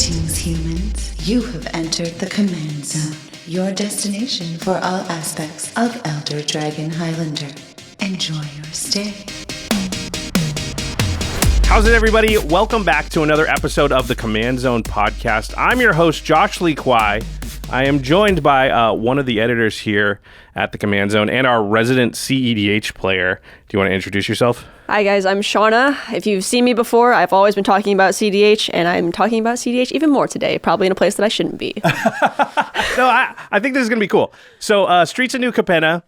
Greetings, humans. You have entered the Command Zone, your destination for all aspects of Elder Dragon Highlander. Enjoy your stay. How's it, everybody? Welcome back to another episode of the Command Zone podcast. I'm your host, Josh Lee Kwai. I am joined by one of the editors here at the Command Zone and our resident cEDH player. Do you want to introduce yourself? Hi guys, I'm Shauna. If you've seen me before, I've always been talking about cEDH, and I'm talking about cEDH even more today, probably in a place that I shouldn't be. No, I think this is going to be cool. So Streets of New Capenna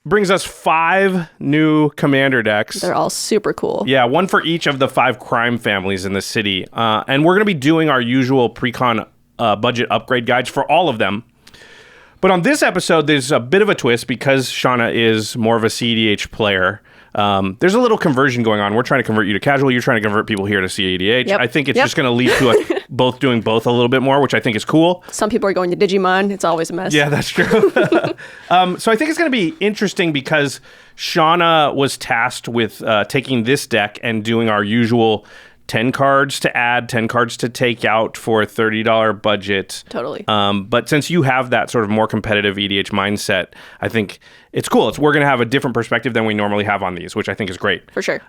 brings us 5 new commander decks. They're all super cool. Yeah, one for each of the 5 crime families in the city. And we're going to be doing our usual precon budget upgrade guides for all of them. But on this episode, there's a bit of a twist because Shauna is more of a cEDH player. There's a little conversion going on. We're trying to convert you to casual. You're trying to convert people here to cEDH. Yep. I think it's just going to lead to us both doing both a little bit more, which I think is cool. Some people are going to Digimon. It's always a mess. Yeah, that's true. So I think it's going to be interesting because Shauna was tasked with taking this deck and doing our usual 10 cards to add, 10 cards to take out for a $30 budget. Totally. But since you have that sort of more competitive EDH mindset, I think it's cool. We're going to have a different perspective than we normally have on these, which I think is great. For sure.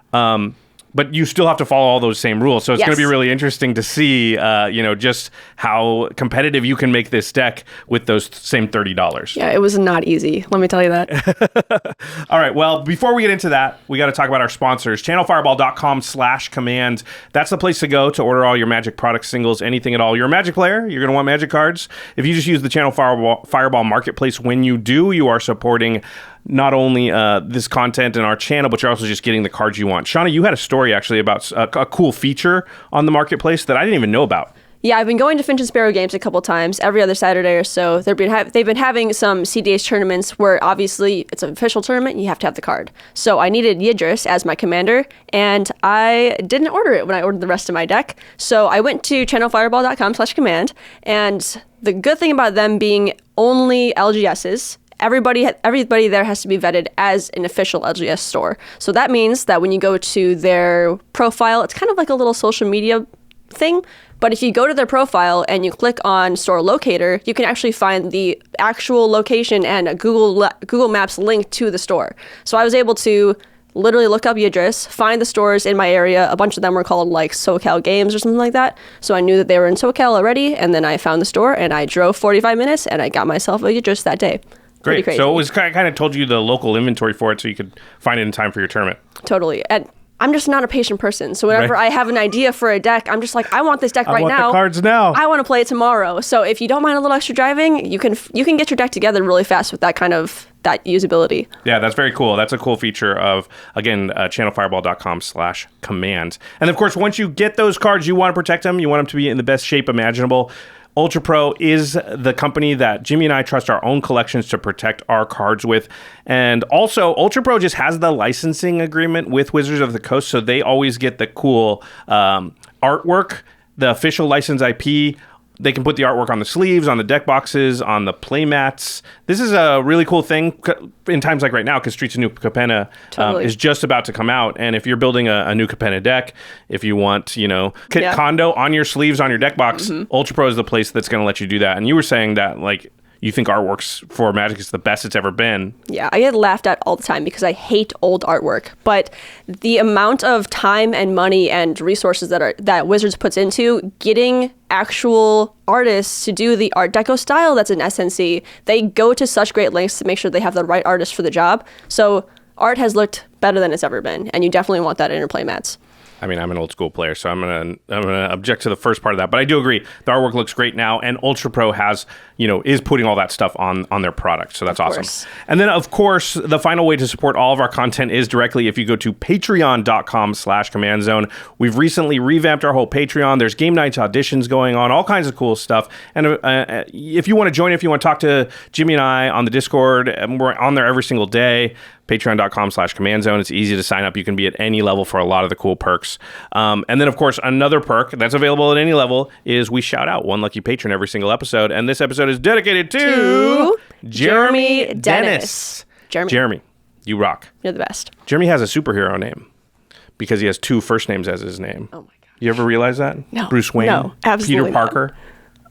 But you still have to follow all those same rules. So it's going to be really interesting to see, just how competitive you can make this deck with those same $30. Yeah, it was not easy. Let me tell you that. All right. Well, before we get into that, we got to talk about our sponsors. ChannelFireball.com/command. That's the place to go to order all your Magic products, singles, anything at all. You're a Magic player. You're going to want Magic cards. If you just use the Channel Fireball Marketplace when you do, you are supporting not only this content and our channel, but you're also just getting the cards you want. Shauna, you had a story actually about a cool feature on the marketplace that I didn't even know about. Yeah, I've been going to Finch and Sparrow games a couple times, every other Saturday or so. They've been having some cEDH tournaments where obviously it's an official tournament, you have to have the card. So I needed Yidris as my commander, and I didn't order it when I ordered the rest of my deck. So I went to channelfireball.com/command, and the good thing about them being only LGSs, everybody there has to be vetted as an official LGS store. So that means that when you go to their profile, it's kind of like a little social media thing. But if you go to their profile and you click on Store Locator, you can actually find the actual location and a Google Maps link to the store. So I was able to literally look up Yidris, find the stores in my area. A bunch of them were called like SoCal Games or something like that. So I knew that they were in SoCal already. And then I found the store and I drove 45 minutes and I got myself a Yidris that day. Great. So it was kind of told you the local inventory for it so you could find it in time for your tournament. Totally. And I'm just not a patient person. So whenever I have an idea for a deck, I'm just like, I want this deck right now. I want the cards now. I want to play it tomorrow. So if you don't mind a little extra driving, you can get your deck together really fast with that that usability. Yeah, that's very cool. That's a cool feature of, again, channelfireball.com/command. And of course, once you get those cards, you want to protect them. You want them to be in the best shape imaginable. Ultra Pro is the company that Jimmy and I trust our own collections to protect our cards with. And also, Ultra Pro just has the licensing agreement with Wizards of the Coast, so they always get the cool artwork, the official license IP. They can put the artwork on the sleeves, on the deck boxes, on the play mats. This is a really cool thing in times like right now because Streets of New Capenna is just about to come out. And if you're building a new Capenna deck, if you want, Kanto on your sleeves, on your deck box, Ultra Pro is the place that's going to let you do that. And you were saying that, you think artworks for Magic is the best it's ever been. Yeah, I get laughed at all the time because I hate old artwork. But the amount of time and money and resources that Wizards puts into getting actual artists to do the Art Deco style that's in SNC, they go to such great lengths to make sure they have the right artist for the job. So art has looked better than it's ever been, and you definitely want that in your play mats. I mean, I'm an old school player, so I'm gonna object to the first part of that. But I do agree, the artwork looks great now, and Ultra Pro is putting all that stuff on their product, so that's awesome. And then, of course, the final way to support all of our content is directly if you go to patreon.com/command zone. We've recently revamped our whole Patreon. There's game nights, auditions going on, all kinds of cool stuff. And if you want to join, if you want to talk to Jimmy and I on the Discord, we're on there every single day. Patreon.com/command zone. It's easy to sign up. You can be at any level for a lot of the cool perks. And then, of course, another perk that's available at any level is we shout out one lucky patron every single episode. And this episode is dedicated to Jeremy Dennis. Jeremy, you rock. You're the best. Jeremy has a superhero name because he has 2 first names as his name. Oh my God. You ever realize that? No. Bruce Wayne? No, absolutely Peter Parker?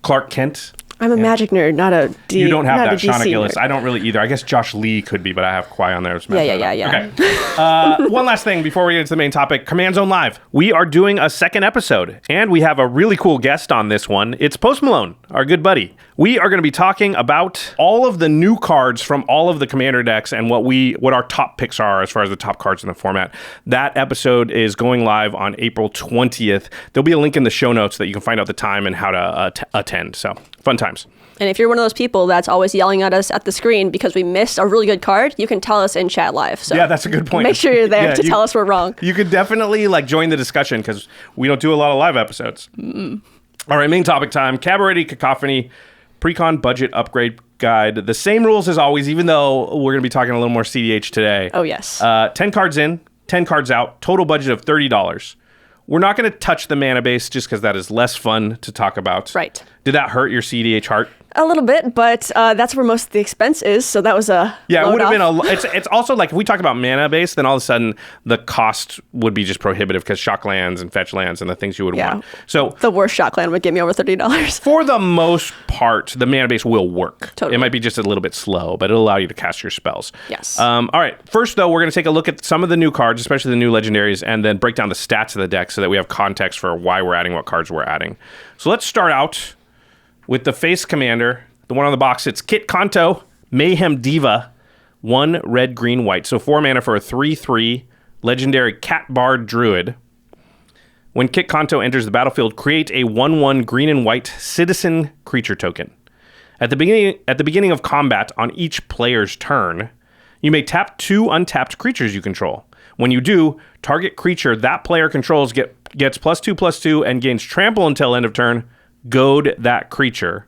Clark Kent? I'm a Magic nerd, not a D. You don't have not that, a DC Shauna Gilles. nerd. I don't really either. I guess Josh Lee could be, but I have Kwai on there. Yeah. Okay. One last thing before we get into the main topic. Command Zone Live. We are doing a second episode, and we have a really cool guest on this one. It's Post Malone, our good buddy. We are going to be talking about all of the new cards from all of the Commander decks and what our top picks are as far as the top cards in the format. That episode is going live on April 20th. There'll be a link in the show notes that you can find out the time and how to attend. So, fun times. And if you're one of those people that's always yelling at us at the screen because we missed a really good card, you can tell us in chat live. So yeah, that's a good point. Make sure you're there to tell us we're wrong. You could definitely join the discussion because we don't do a lot of live episodes. All right, main topic time. Cabaretti Cacophony, precon budget upgrade guide. The same rules as always, even though we're going to be talking a little more cEDH today. Oh, yes. 10 cards in, 10 cards out, total budget of $30. We're not going to touch the mana base just because that is less fun to talk about. Right. Did that hurt your cEDH heart? A little bit, but that's where most of the expense is, so that was a Yeah, it would have off. been it's also if we talk about mana base, then all of a sudden the cost would be just prohibitive because shock lands and fetch lands and the things you would want. So the worst shock land would get me over $30. for the most part, the mana base will work. Totally. It might be just a little bit slow, but it'll allow you to cast your spells. Yes. All right. First, though, we're going to take a look at some of the new cards, especially the new legendaries, and then break down the stats of the deck so that we have context for why we're adding what cards we're adding. So let's start out with the face commander. The one on the box, it's Kit Kanto, Mayhem Diva, 1 red, green, white. So 4 mana for a 3/3 legendary Cat Bard Druid. When Kit Kanto enters the battlefield, create a 1/1 green and white citizen creature token. At the beginning of combat on each player's turn, you may tap 2 untapped creatures you control. When you do, target creature that player controls gets +2/+2 and gains trample until end of turn. Goad that creature.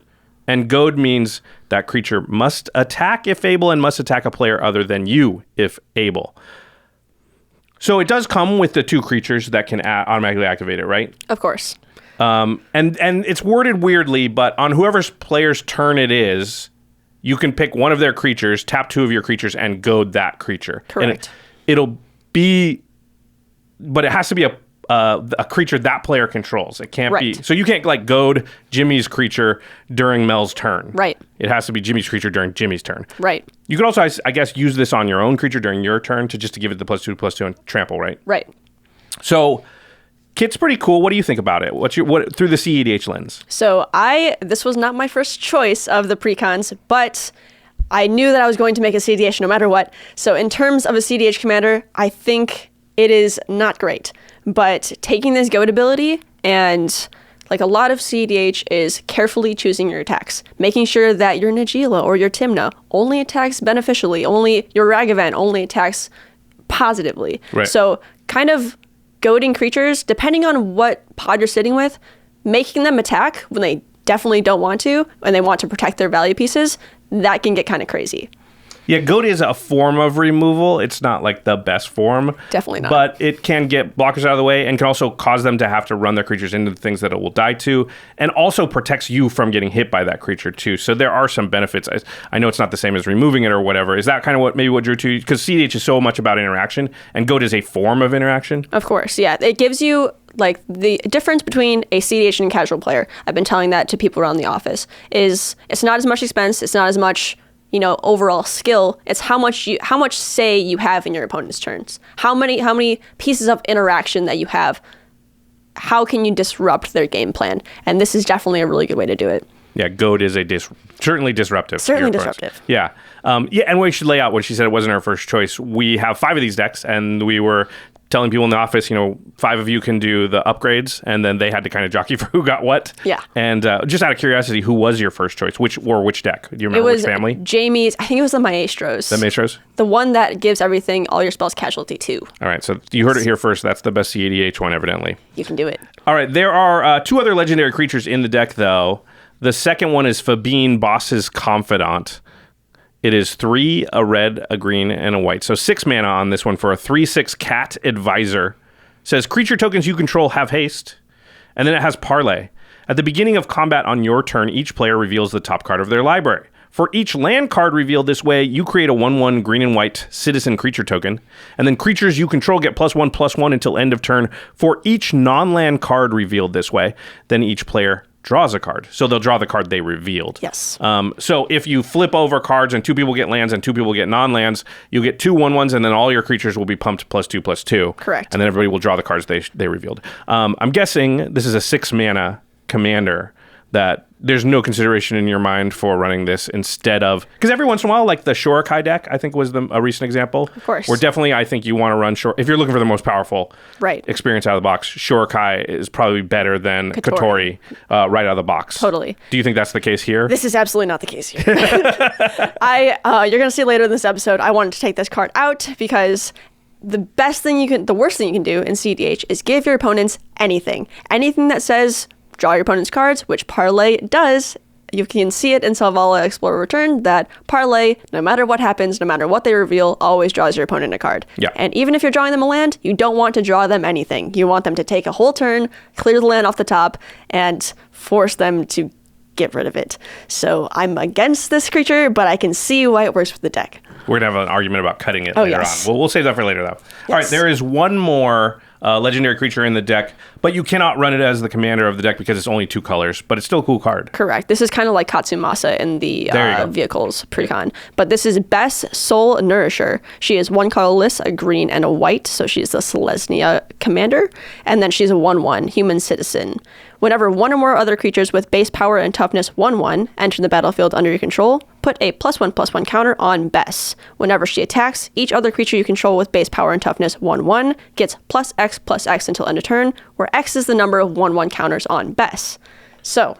And goad means that creature must attack if able and must attack a player other than you if able. So it does come with the 2 creatures that can automatically activate it, right? Of course. And it's worded weirdly, but on whoever's player's turn it is, you can pick one of their creatures, tap 2 of your creatures, and goad that creature. Correct. And but it has to be a creature that player controls. It can't be. So you can't goad Jimmy's creature during Mel's turn. Right. It has to be Jimmy's creature during Jimmy's turn. Right. You could also, I guess, use this on your own creature during your turn to give it the +2/+2 and trample, right? Right. So Kit's pretty cool. What do you think about it? What through the cEDH lens? So this was not my first choice of the precons, but I knew that I was going to make a cEDH no matter what. So in terms of a cEDH commander, I think it is not great. But taking this goad ability and a lot of cEDH is carefully choosing your attacks, making sure that your Najeela or your Tymna only attacks beneficially, only your Ragavan only attacks positively. Right. So kind of goading creatures, depending on what pod you're sitting with, making them attack when they definitely don't want to and they want to protect their value pieces, that can get kind of crazy. Yeah, goad is a form of removal. It's not the best form. Definitely not. But it can get blockers out of the way and can also cause them to have to run their creatures into the things that it will die to, and also protects you from getting hit by that creature too. So there are some benefits. I know it's not the same as removing it or whatever. Is that kind of what drew to you? Because cEDH is so much about interaction, and goad is a form of interaction. Of course, yeah. It gives you the difference between a cEDH and a casual player. I've been telling that to people around the office. Is it's not as much expense. It's not as much overall skill. It's how much say you have in your opponent's turns. How many pieces of interaction that you have. How can you disrupt their game plan? And this is definitely a really good way to do it. Yeah, goad is certainly disruptive. Certainly disruptive. Yeah. And we should lay out when she said it wasn't our first choice. We have 5 of these decks, and we were telling people in the office, 5 of you can do the upgrades, and then they had to kind of jockey for who got what. Yeah. And just out of curiosity, who was your first choice? Which deck? Do you remember which family? Jamie's. I think it was the Maestros. The Maestros? The one that gives all your spells casualty too. All right, so you heard it here first. That's the best cEDH one, evidently. You can do it. All right, there are 2 other legendary creatures in the deck, though. The second one is Fabine, Boss's Confidant. It is 3, a red, a green, and a white. So 6 mana on this one for a 3/6 Cat Advisor. Says creature tokens you control have haste. And then it has Parlay. At the beginning of combat on your turn, each player reveals the top card of their library. For each land card revealed this way, you create a 1/1 green and white citizen creature token, and then creatures you control get +1/+1 until end of turn for each non-land card revealed this way. Then each player draws a card. So they'll draw the card they revealed. Yes. So if you flip over cards and 2 people get lands and 2 people get non-lands, you get 2 1/1s, and then all your creatures will be pumped +2/+2. Correct. And then everybody will draw the cards they revealed. I'm guessing this is a 6 mana commander that there's no consideration in your mind for running this instead of, because every once in a while, like the Shorikai deck, I think was a recent example. Of course. Where definitely I think you want to run if you're looking for the most powerful experience out of the box, Shorikai is probably better than Kotori right out of the box. Totally. Do you think that's the case here? This is absolutely not the case here. You're going to see later in this episode, I wanted to take this card out because the worst thing you can do in cEDH is give your opponents anything. Anything that says draw your opponent's cards, which Parlay does. You can see it in Selvala Explorer Return that Parlay, no matter what happens, no matter what they reveal, always draws your opponent a card. Yeah. And even if you're drawing them a land, you don't want to draw them anything. You want them to take a whole turn, clear the land off the top, and force them to get rid of it. So I'm against this creature, but I can see why it works with the deck. We're going to have an argument about cutting it later on. We'll save that for later, though. Yes. All right, there is one more legendary creature in the deck, but you cannot run it as the commander of the deck because it's only 2 colors, but it's still a cool card. Correct. This is kind of like Katsumasa in the vehicles precon. But this is Bess Soul Nourisher. She is 1 colorless, a green, and a white, so she's the Selesnya commander. And then she's a 1/1 human citizen. Whenever one or more other creatures with base power and toughness 1/1 enter the battlefield under your control, put a +1/+1 counter on Bess. Whenever she attacks, each other creature you control with base power and toughness 1/1 gets +X/+X until end of turn, where X is the number of 1/1 counters on Bess. So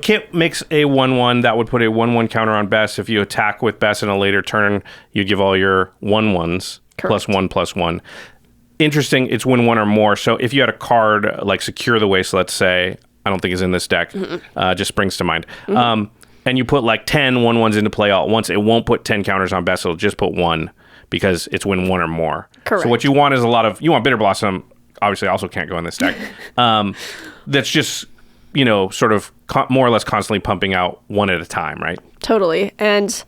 Kit makes a 1/1 that would put a 1/1 counter on Bess. If you attack with Bess in a later turn, you give all your 1/1s +1/+1. Interesting, it's when 1 or more. So if you had a card like Secure the Waste, let's say, I don't think is in this deck, just springs to mind. And you put like 10 1/1s into play all at once, it won't put 10 counters on Bess, it'll just put 1 because it's when 1 or more. Correct. So what you want is you want Bitter Blossom, obviously also can't go in this deck. That's just, sort of more or less constantly pumping out 1 at a time, right? Totally. And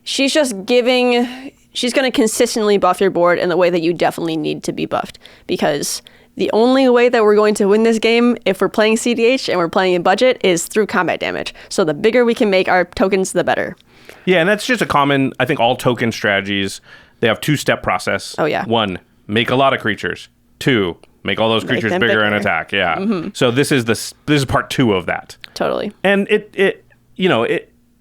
she's going to consistently buff your board in the way that you definitely need to be buffed. Because the only way that we're going to win this game, if we're playing cEDH and we're playing in budget, is through combat damage. So the bigger we can make our tokens, the better. Yeah, and that's just a common, I think all token strategies, they have 2-step process. Oh, yeah. 1, make a lot of creatures. 2, make all those creatures bigger and attack. Yeah. Mm-hmm. So this is part 2 of that. Totally. And it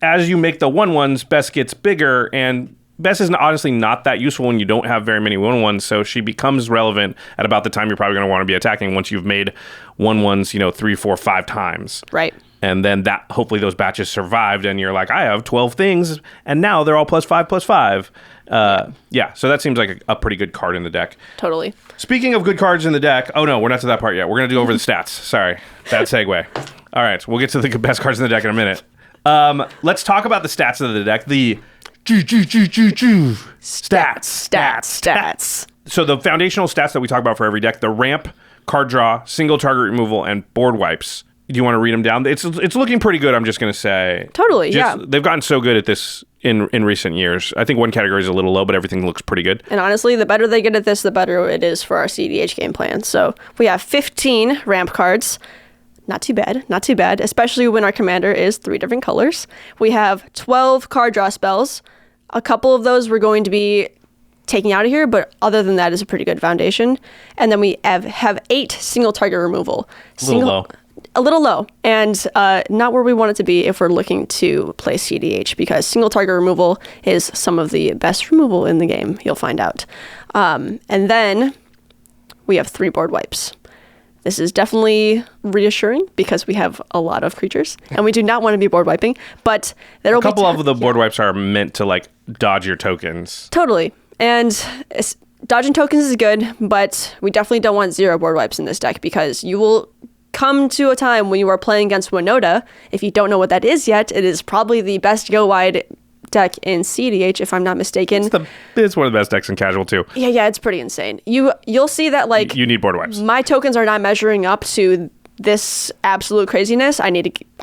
as you make the 1/1s, Bess gets bigger, and Bess is honestly not that useful when you don't have very many 1/1s, so she becomes relevant at about the time you're probably going to want to be attacking once you've made 1/1s, 3, 4, 5 times. Right. And then hopefully those batches survived, and you're like, I have 12 things, and now they're all +5/+5. So that seems like a pretty good card in the deck. Totally. Speaking of good cards in the deck, oh no, we're not to that part yet. We're going to do over the stats. Sorry, bad segue. All right, we'll get to the best cards in the deck in a minute. Let's talk about the stats of the deck. The stats. So the foundational stats that we talk about for every deck: the ramp, card draw, single target removal, and board wipes. Do you want to read them down? It's looking pretty good, I'm just going to say. Totally, yeah. They've gotten so good at this in recent years. I think one category is a little low, but everything looks pretty good. And honestly, the better they get at this, the better it is for our cEDH game plan. So we have 15 ramp cards. Not too bad, especially when our commander is 3 different colors. We have 12 card draw spells. A couple of those we're going to be taking out of here, but other than that is a pretty good foundation. And then we have 8 single target removal. A little low, and not where we want it to be if we're looking to play cEDH, because single target removal is some of the best removal in the game, you'll find out. And then we have 3 board wipes. This is definitely reassuring because we have a lot of creatures and we do not want to be board wiping, but there will be a couple of the board wipes are meant to like dodge your tokens. Totally. And dodging tokens is good, but we definitely don't want 0 board wipes in this deck, because you will come to a time when you are playing against Winota. If you don't know what that is yet, it is probably the best go wide deck in cEDH, if I'm not mistaken. It's one of the best decks in casual too. Yeah, it's pretty insane. You'll see that like you need board wipes. My tokens are not measuring up to this absolute craziness. I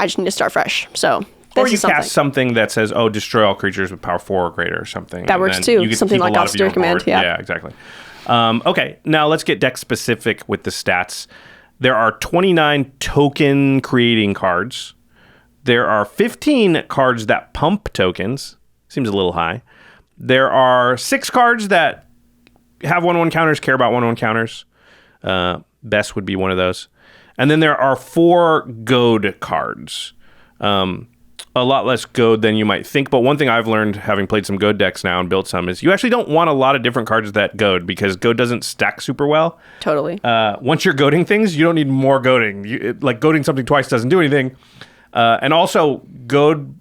just need to start fresh. So Or you cast something that says, "Oh, destroy all creatures with power 4 or greater," or something. That works too. Something like Obscure Command. Yeah, exactly. Okay, now let's get deck specific with the stats. There are 29 token creating cards. There are 15 cards that pump tokens. Seems a little high. There are 6 cards that have 1/1 counters, care about 1/1 counters. Best would be one of those. And then there are 4 goad cards. A lot less goad than you might think. But one thing I've learned, having played some goad decks now and built some, is you actually don't want a lot of different cards that goad, because goad doesn't stack super well. Totally. Once you're goading things, you don't need more goading. Like goading something twice doesn't do anything. And also, goad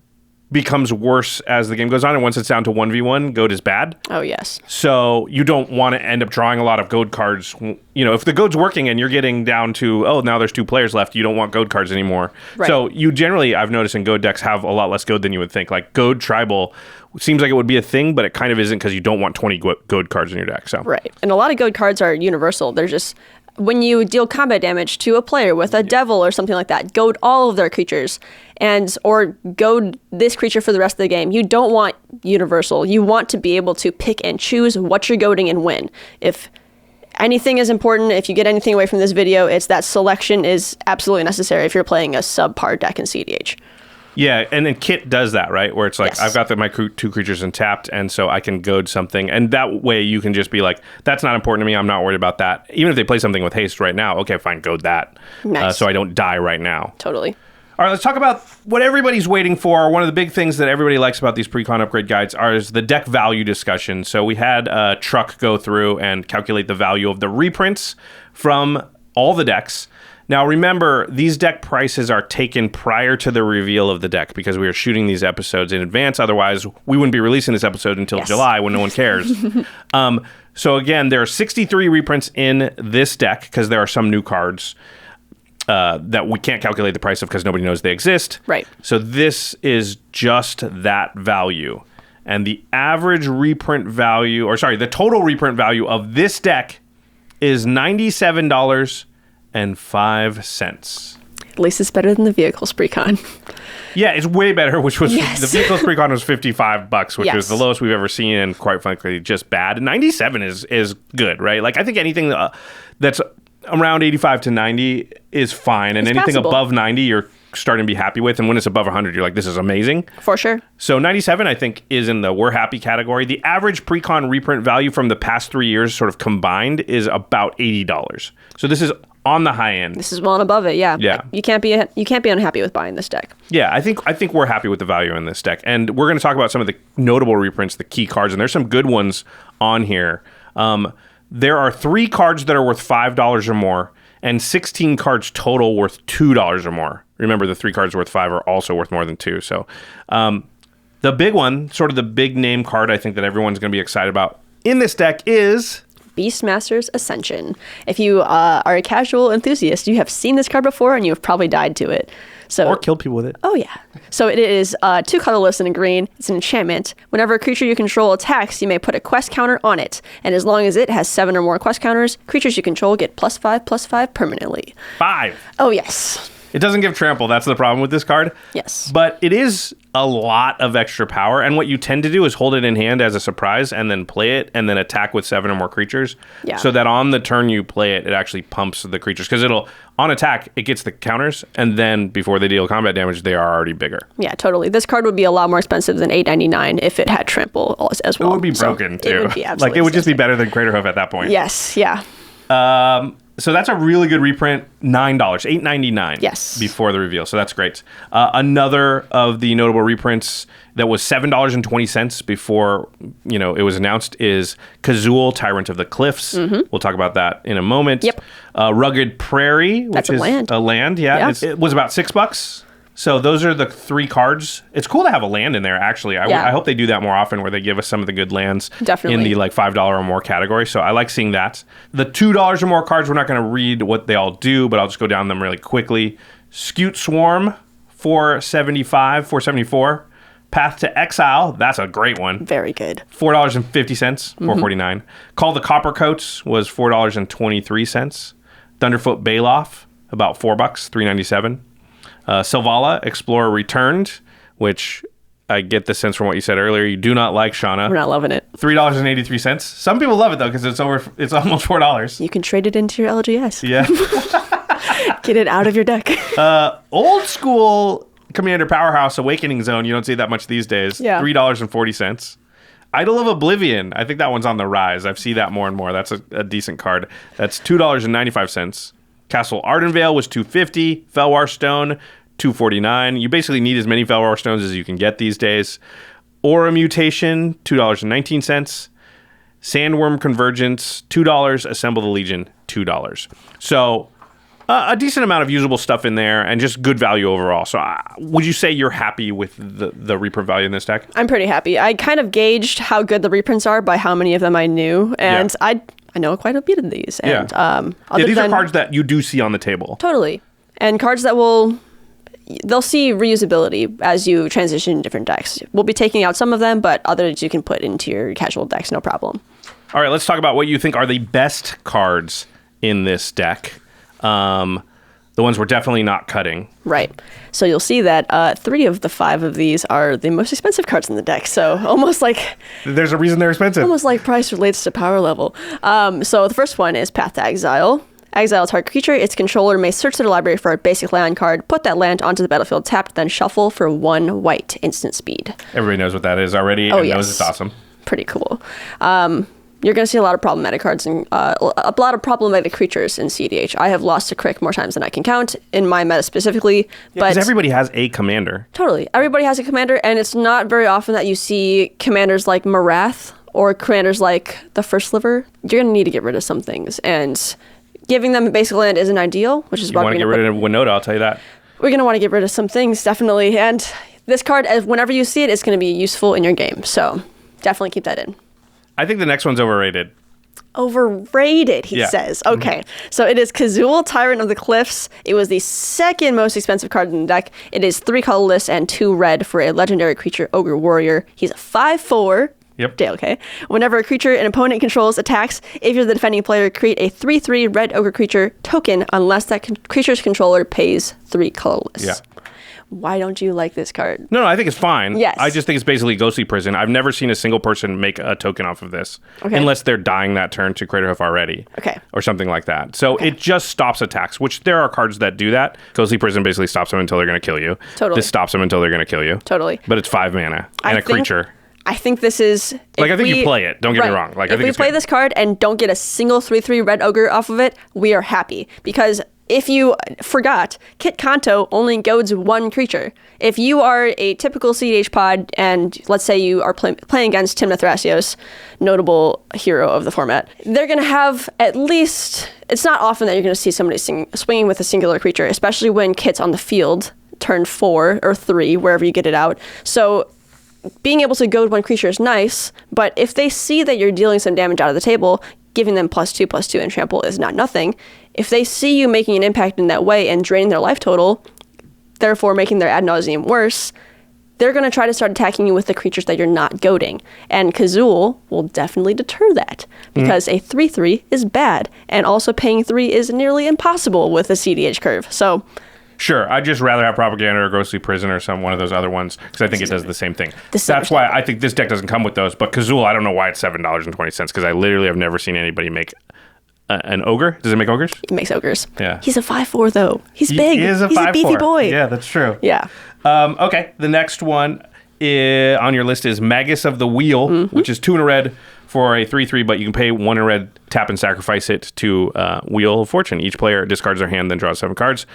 becomes worse as the game goes on, and once it's down to 1v1, goad is bad. Oh, yes. So you don't want to end up drawing a lot of goad cards. You know, if the goad's working and you're getting down to, oh, now there's 2 players left, you don't want goad cards anymore. Right. So you generally, I've noticed in goad decks, have a lot less goad than you would think. Like goad tribal seems like it would be a thing, but it kind of isn't, because you don't want 20 goad cards in your deck. So right. And a lot of goad cards are universal. They're just... when you deal combat damage to a player with a devil or something like that, goad all of their creatures, or goad this creature for the rest of the game. You don't want universal. You want to be able to pick and choose what you're goading and when. If anything is important, if you get anything away from this video, it's that selection is absolutely necessary if you're playing a subpar deck in cEDH. Yeah, and then Kit does that, right? Where it's like, yes, I've got my 2 creatures untapped, and so I can goad something. And that way you can just be like, that's not important to me. I'm not worried about that. Even if they play something with haste right now, okay, fine, goad that. Nice. So I don't die right now. Totally. All right, let's talk about what everybody's waiting for. One of the big things that everybody likes about these precon upgrade guides is the deck value discussion. So we had Truck go through and calculate the value of the reprints from all the decks. Now, remember, these deck prices are taken prior to the reveal of the deck, because we are shooting these episodes in advance. Otherwise, we wouldn't be releasing this episode until July, when no one cares. So again, there are 63 reprints in this deck, because there are some new cards that we can't calculate the price of because nobody knows they exist. Right. So this is just that value. And the average reprint value, the total reprint value of this deck is $97.05. At least it's better than the Vehicles Precon. Yeah, it's way better, which was the Vehicles Precon was $55, which was the lowest we've ever seen, and quite frankly, just bad. 97 is good, right? Like, I think anything that's around 85 to 90 is fine, and anything above 90 you're starting to be happy with, and when it's above 100 you're like, this is amazing. For sure. So 97 I think is in the we're happy category. The average precon reprint value from the past 3 years sort of combined is about $80. So this is on the high end. This is well and above it, yeah. Yeah. You can't be unhappy with buying this deck. Yeah, I think we're happy with the value in this deck. And we're going to talk about some of the notable reprints, the key cards, and there's some good ones on here. There are 3 cards that are worth $5 or more, and 16 cards total worth $2 or more. Remember, the 3 cards worth 5 are also worth more than 2. So the big one, sort of the big name card I think that everyone's going to be excited about in this deck is Beastmasters Ascension. If you are a casual enthusiast, you have seen this card before, and you have probably died to it. Or killed people with it. Oh, yeah. So it is 2 colorless and a green. It's an enchantment. Whenever a creature you control attacks, you may put a quest counter on it. And as long as it has 7 or more quest counters, creatures you control get +5/+5 permanently. 5. Oh, yes. It doesn't give trample. That's the problem with this card. Yes. But it is a lot of extra power. And what you tend to do is hold it in hand as a surprise and then play it and then attack with 7 or more creatures. Yeah. So that on the turn you play it, it actually pumps the creatures. Because on attack, it gets the counters. And then before they deal combat damage, they are already bigger. Yeah, totally. This card would be a lot more expensive than $8.99 if it had trample as well. It would be broken, too. It would be absolutely it would just be better than Craterhoof at that point. Yes, yeah. So that's a really good reprint. $9, $8.99. Yes. Before the reveal. So that's great. Another of the notable reprints that was $7.20 before it was announced is Kazul, Tyrant of the Cliffs. Mm-hmm. We'll talk about that in a moment. Yep. Rugged Prairie, which is a land. Yeah. It was about $6. So those are the 3 cards. It's cool to have a land in there, actually. I hope they do that more often, where they give us some of the good lands in the $5 or more category. So I like seeing that. The $2 or more cards, we're not going to read what they all do, but I'll just go down them really quickly. Scute Swarm, $4.75, $4.74. Path to Exile, that's a great one. Very good. $4.50, $4.49. Call the Coppercoats was $4.23. Thunderfoot Baloff, about $4, $3.97. Selvala, Explorer Returned, which I get the sense from what you said earlier. You do not like, Shauna. We're not loving it. $3.83. Some people love it though because it's almost $4. You can trade it into your LGS. Yeah. Get it out of your deck. Old school Commander Powerhouse Awakening Zone. You don't see that much these days. Yeah. $3.40. Idol of Oblivion. I think that one's on the rise. I've seen that more and more. That's a decent card. That's $2.95. Castle Ardenvale was $2.50. Felwar Stone, $2.49. You basically need as many Felwar Stones as you can get these days. Aura Mutation, $2.19. Sandworm Convergence, $2. Assemble the Legion, $2. So a decent amount of usable stuff in there and just good value overall. So would you say you're happy with the reprint value in this deck? I'm pretty happy. I kind of gauged how good the reprints are by how many of them I knew, and I know quite a bit of these. And, these are cards that you do see on the table. Totally. And cards that they'll see reusability as you transition different decks. We'll be taking out some of them, but others you can put into your casual decks, no problem. All right, let's talk about what you think are the best cards in this deck. The ones we're definitely not cutting. Right. So you'll see that 3 of the 5 of these are the most expensive cards in the deck. So almost like... There's a reason they're expensive. Almost like price relates to power level. So the first one is Path to Exile. Exile target creature. Its controller may search their library for a basic land card, put that land onto the battlefield tapped, then shuffle for 1 white instant speed. Everybody knows what that is already and knows it's awesome. Pretty cool. You're going to see a lot of problematic cards and a lot of problematic creatures in cEDH. I have lost to Crick more times than I can count in my meta specifically. Because everybody has a commander. Totally. Everybody has a commander, and it's not very often that you see commanders like Marath or commanders like the First Sliver. You're going to need to get rid of some things, and giving them a basic land isn't ideal, which is why you want to get rid of Winota, I'll tell you that. We're going to want to get rid of some things, definitely. And this card, whenever you see it, it's going to be useful in your game. So definitely keep that in. I think the next one's overrated. Overrated, he says. Okay, so it is Kazul, Tyrant of the Cliffs. It was the second most expensive card in the deck. It is 3 colorless and 2 red for a legendary creature, Ogre Warrior. He's a 5/4. Yep. JLK. Whenever a creature an opponent controls attacks, if you're the defending player, create a 3/3 red ogre creature token unless that creature's controller pays 3 colorless. Yeah. Why don't you like this card? No, I think it's fine. Yes. I just think it's basically Ghostly Prison. I've never seen a single person make a token off of this. Okay. Unless they're dying that turn to Craterhoof already. Okay. Or something like that. So it just stops attacks, which there are cards that do that. Ghostly Prison basically stops them until they're going to kill you. Totally. This stops them until they're going to kill you. Totally. But it's 5 mana and a creature. I think this is... I think you play it. Don't get me wrong. I think if we play this card and don't get a single 3/3 red ogre off of it, we are happy. Because if you forgot, Kit Kanto only goads 1 creature. If you are a typical cEDH pod, and let's say you are playing against Timna Thrasios, notable hero of the format, they're going to have at least... It's not often that you're going to see somebody swinging with a singular creature, especially when Kit's on the field, turn 4 or 3, wherever you get it out. So... being able to goad 1 creature is nice, but if they see that you're dealing some damage out of the table, giving them +2/+2 and trample is not nothing. If they see you making an impact in that way and draining their life total, therefore making their ad nauseum worse, they're going to try to start attacking you with the creatures that you're not goading. And Kazul will definitely deter that, because a 3/3 is bad, and also paying 3 is nearly impossible with a cEDH curve. So... Sure, I'd just rather have Propaganda or Ghostly Prison or one of those other ones, because I think it does the same thing. That's why I think this deck doesn't come with those. But Kazul, I don't know why it's $7.20, because I literally have never seen anybody make an ogre. Does it make ogres? It makes ogres. Yeah. He's a 5/4, though. He's big. He is a 5/4. He's a beefy boy. Yeah, that's true. Yeah. Okay, the next one on your list is Magis of the Wheel, which is 2 in a red for a 3/3, but you can pay 1 in red, tap and sacrifice it to Wheel of Fortune. Each player discards their hand, then draws 7 cards.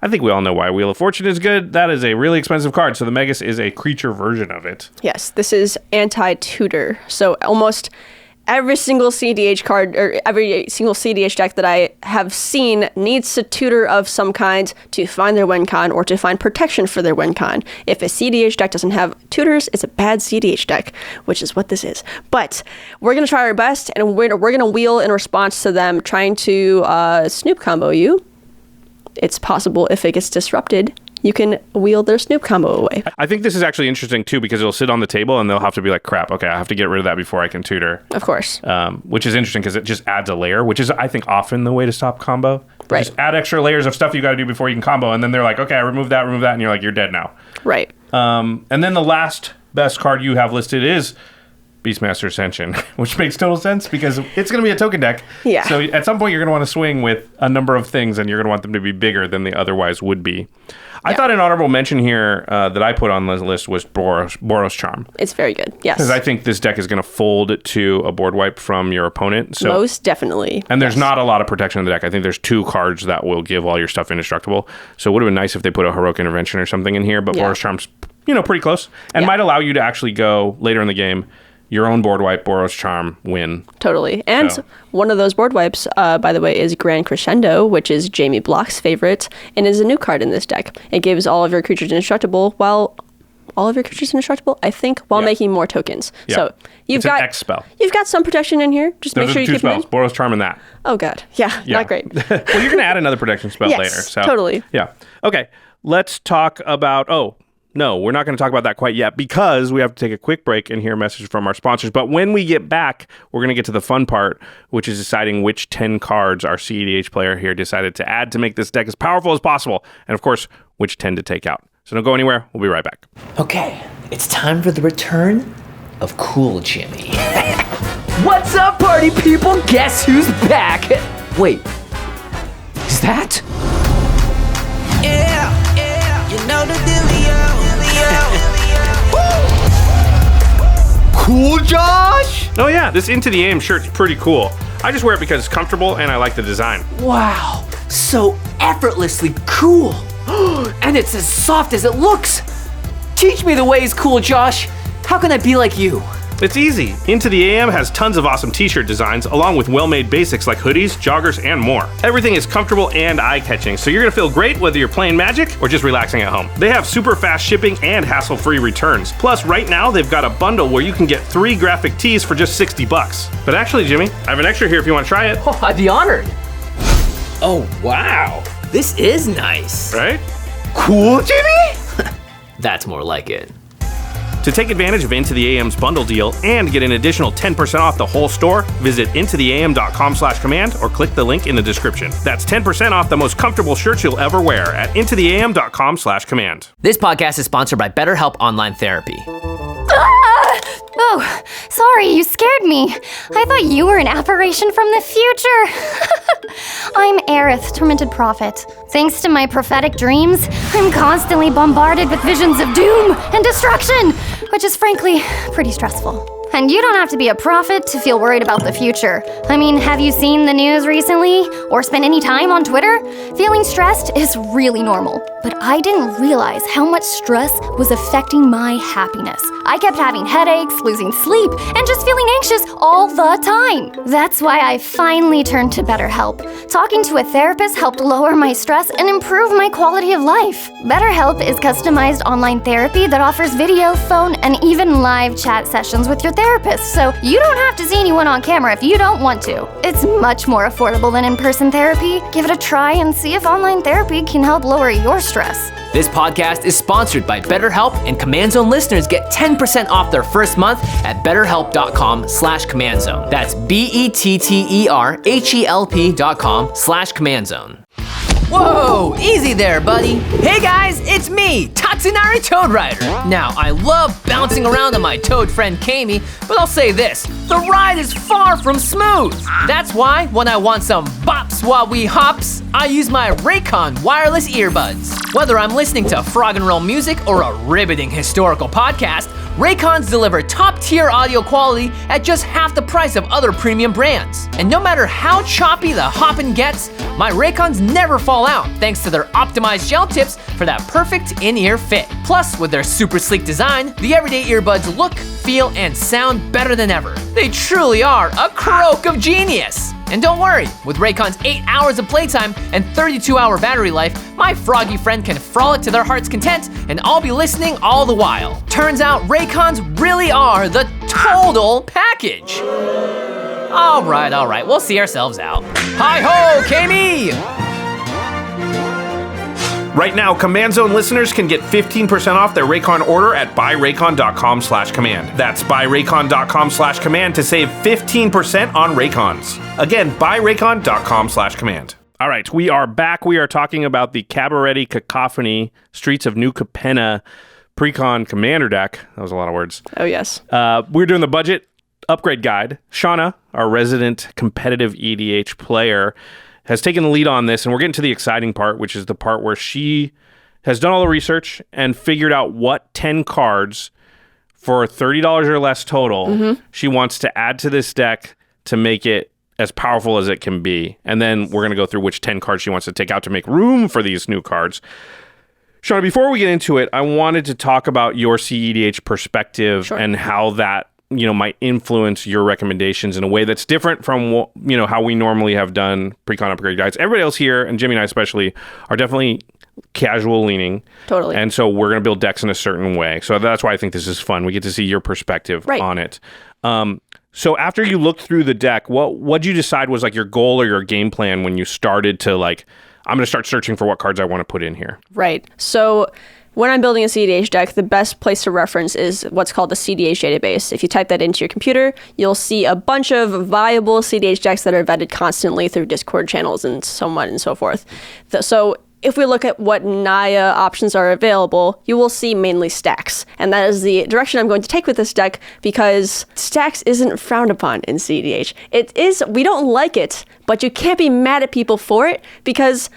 I think we all know why Wheel of Fortune is good. That is a really expensive card, so the Magis is a creature version of it. Yes, this is anti-tutor. So almost every single cEDH card, or every single cEDH deck that I have seen needs a tutor of some kind to find their win con or to find protection for their win con. If a cEDH deck doesn't have tutors, it's a bad cEDH deck, which is what this is. But we're going to try our best, and we're going to wheel in response to them trying to Snoop combo you. It's possible if it gets disrupted, you can wheel their Snoop combo away. I think this is actually interesting, too, because it'll sit on the table and they'll have to be like, crap, okay, I have to get rid of that before I can tutor. Of course. Which is interesting because it just adds a layer, which is, I think, often the way to stop combo. Right. Just add extra layers of stuff you got to do before you can combo, and then they're like, okay, I remove that, and you're like, you're dead now. Right. And then the last best card you have listed is Beastmasters Ascension, which makes total sense because it's going to be a token deck. Yeah. So at some point, you're going to want to swing with a number of things, and you're going to want them to be bigger than they otherwise would be. I thought an honorable mention here that I put on the list was Boros Charm. It's very good, yes. Because I think this deck is going to fold to a board wipe from your opponent. So, most definitely. And there's not a lot of protection in the deck. I think there's 2 cards that will give all your stuff indestructible. So it would have been nice if they put a Heroic Intervention or something in here, but Boros Charm's, pretty close. And might allow you to actually go later in the game, your own board wipe, Boros Charm, win. Totally. And one of those board wipes, by the way, is Grand Crescendo, which is Jamie Block's favorite, and is a new card in this deck. It gives all of your creatures indestructible while making more tokens. Yeah. So it's an X spell. You've got some protection in here. Just make sure you keep 2 spells, Boros Charm and that. Oh god. Yeah. Not great. Well, you're going to add another protection spell later. So totally. Yeah. Okay. Let's talk about no, we're not going to talk about that quite yet because we have to take a quick break and hear a message from our sponsors. But when we get back, we're going to get to the fun part, which is deciding which 10 cards our cEDH player here decided to add to make this deck as powerful as possible. And of course, which 10 to take out. So don't go anywhere. We'll be right back. Okay, it's time for the return of Cool Jimmy. What's up, party people? Guess who's back? Wait, is that? Yeah, you know the dealio. Cool Josh? Oh yeah, this Into the Aim shirt's pretty cool. I just wear it because it's comfortable and I like the design. Wow, so effortlessly cool. And it's as soft as it looks. Teach me the ways, Cool Josh. How can I be like you? It's easy. Into the AM has tons of awesome t-shirt designs, along with well-made basics like hoodies, joggers, and more. Everything is comfortable and eye-catching, so you're gonna feel great whether you're playing Magic or just relaxing at home. They have super fast shipping and hassle-free returns. Plus, right now, they've got a bundle where you can get 3 graphic tees for just $60. But actually, Jimmy, I have an extra here if you want to try it. Oh, I'd be honored. Oh, wow. This is nice. Right? Cool, Jimmy? That's more like it. To take advantage of Into the AM's bundle deal and get an additional 10% off the whole store, visit intotheam.com/command or click the link in the description. That's 10% off the most comfortable shirts you'll ever wear at intotheam.com/command. This podcast is sponsored by BetterHelp Online Therapy. Oh, sorry, you scared me. I thought you were an apparition from the future. I'm Aerith, Tormented Prophet. Thanks to my prophetic dreams, I'm constantly bombarded with visions of doom and destruction, which is frankly pretty stressful. And you don't have to be a prophet to feel worried about the future. I mean, have you seen the news recently? Or spent any time on Twitter? Feeling stressed is really normal. But I didn't realize how much stress was affecting my happiness. I kept having headaches, losing sleep, and just feeling anxious all the time. That's why I finally turned to BetterHelp. Talking to a therapist helped lower my stress and improve my quality of life. BetterHelp is customized online therapy that offers video, phone, and even live chat sessions with your therapist, so you don't have to see anyone on camera if you don't want to. It's much more affordable than in-person therapy. Give it a try and see if online therapy can help lower your stress. This podcast is sponsored by BetterHelp, and Command Zone listeners get 10% off their first month at betterhelp.com/CommandZone. That's BetterHelp.com/CommandZone. Whoa, easy there, buddy. Hey guys, it's me, Tatsunari Toad Rider. Now, I love bouncing around on my toad friend Kami, but I'll say this, the ride is far from smooth. That's why, when I want some bops while we hops, I use my Raycon wireless earbuds. Whether I'm listening to frog and roll music or a riveting historical podcast, Raycons deliver top-tier audio quality at just half the price of other premium brands. And no matter how choppy the hoppin' gets, my Raycons never fall out thanks to their optimized gel tips for that perfect in-ear fit. Plus, with their super sleek design, the everyday earbuds look, feel, and sound better than ever. They truly are a croak of genius. And don't worry, with Raycon's 8 hours of playtime and 32-hour battery life, my froggy friend can frolic to their heart's content, and I'll be listening all the while. Turns out Raycons really are the total package. All right, we'll see ourselves out. Hi-ho, Kami! Right now, Command Zone listeners can get 15% off their Raycon order at buyraycon.com/command. That's buyraycon.com/command to save 15% on Raycons. Again, buyraycon.com/command. All right, we are back. We are talking about the Cabaretti Cacophony Streets of New Capenna precon commander deck. That was a lot of words. Oh, yes. We're doing the budget upgrade guide. Shauna, our resident competitive EDH player, has taken the lead on this, and we're getting to the exciting part, which is the part where she has done all the research and figured out what 10 cards for $30 or less total she wants to add to this deck to make it as powerful as it can be. And then we're going to go through which 10 cards she wants to take out to make room for these new cards. Shauna, before we get into it, I wanted to talk about your cEDH perspective and how that might influence your recommendations in a way that's different from how we normally have done precon upgrade guides. Everybody else here, and Jimmy and I especially, are definitely casual leaning. Totally. And so we're going to build decks in a certain way. So that's why I think this is fun. We get to see your perspective on it. So after you looked through the deck, what'd you decide was like your goal or your game plan when you started to like, I'm going to start searching for what cards I want to put in here? Right. So when I'm building a cEDH deck, the best place to reference is what's called the cEDH database. If you type that into your computer, you'll see a bunch of viable cEDH decks that are vetted constantly through Discord channels and so on and so forth. So if we look at what Naya options are available, you will see mainly stacks. And that is the direction I'm going to take with this deck because stacks isn't frowned upon in cEDH. It is, we don't like it, but you can't be mad at people for it because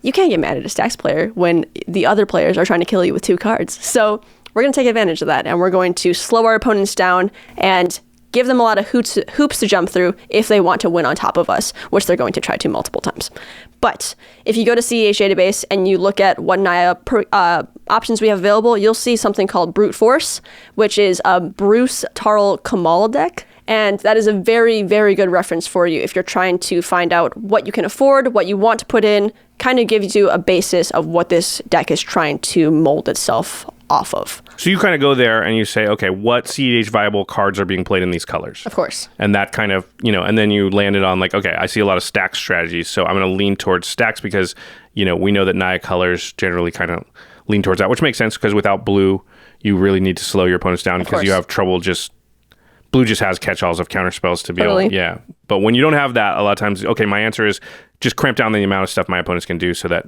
you can't get mad at a stacks player when the other players are trying to kill you with 2 cards. So we're going to take advantage of that, and we're going to slow our opponents down and give them a lot of hoops to jump through if they want to win on top of us, which they're going to try to multiple times. But if you go to cEDH database and you look at what Naya options we have available, you'll see something called Brute Force, which is a Bruce Tarl Kamal deck. And that is a very, very good reference for you if you're trying to find out what you can afford, what you want to put in, kind of gives you a basis of what this deck is trying to mold itself off of. So you kind of go there and you say, okay, what cEDH viable cards are being played in these colors? Of course. And that kind of, and then you landed on like, okay, I see a lot of stacks strategies, so I'm going to lean towards stacks because, we know that Naya colors generally kind of lean towards that, which makes sense because without blue, you really need to slow your opponents down because you have trouble blue just has catch-alls of counterspells to be able, But when you don't have that, a lot of times, okay, my answer is just cramp down the amount of stuff my opponents can do so that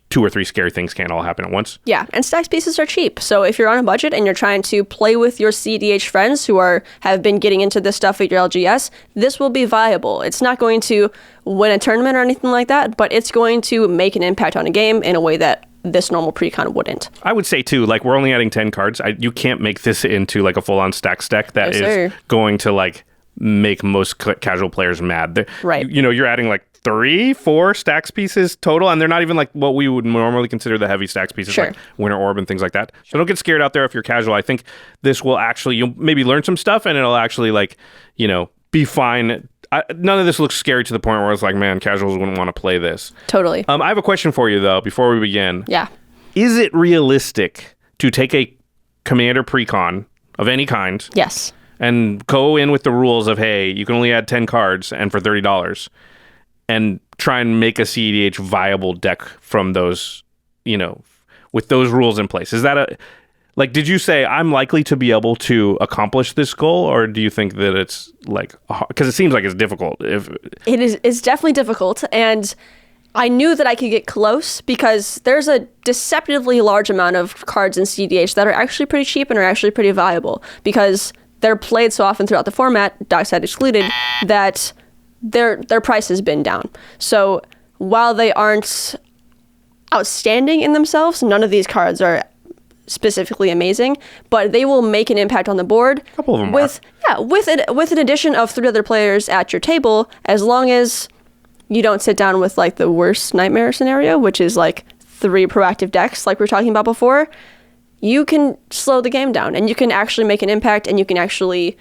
2 or 3 scary things can't all happen at once. Yeah, and stacks pieces are cheap. So if you're on a budget and you're trying to play with your cEDH friends who have been getting into this stuff at your LGS, this will be viable. It's not going to win a tournament or anything like that, but it's going to make an impact on a game in a way that this normal precon wouldn't. I would say too, like we're only adding 10 cards. You can't make this into like a full-on stacks deck that is going to like make most casual players mad. Right. You're adding like 3-4 stacks pieces total, and they're not even like what we would normally consider the heavy stacks pieces, like Winter Orb and things like that. So don't get scared out there if you're casual. I think this will actually, you'll maybe learn some stuff, and it'll actually like, be fine. None of this looks scary to the point where it's like, man, casuals wouldn't want to play this. Totally. I have a question for you, though, before we begin. Yeah. Is it realistic to take a commander precon of any kind? Yes. And go in with the rules of, hey, you can only add 10 cards and for $30 and try and make a cEDH viable deck from those, with those rules in place? Is that like, did you say I'm likely to be able to accomplish this goal, or do you think that it's like, because it seems like it's difficult? It's definitely difficult, and I knew that I could get close because there's a deceptively large amount of cards in cEDH that are actually pretty cheap and are actually pretty valuable because they're played so often throughout the format, dockside excluded, that their price has been down. So while they aren't outstanding in themselves, none of these cards are specifically amazing, but they will make an impact on the board. A couple of them with an addition of 3 other players at your table, as long as you don't sit down with like the worst nightmare scenario, which is like 3 proactive decks like we were talking about before. You can slow the game down and you can actually make an impact and you can actually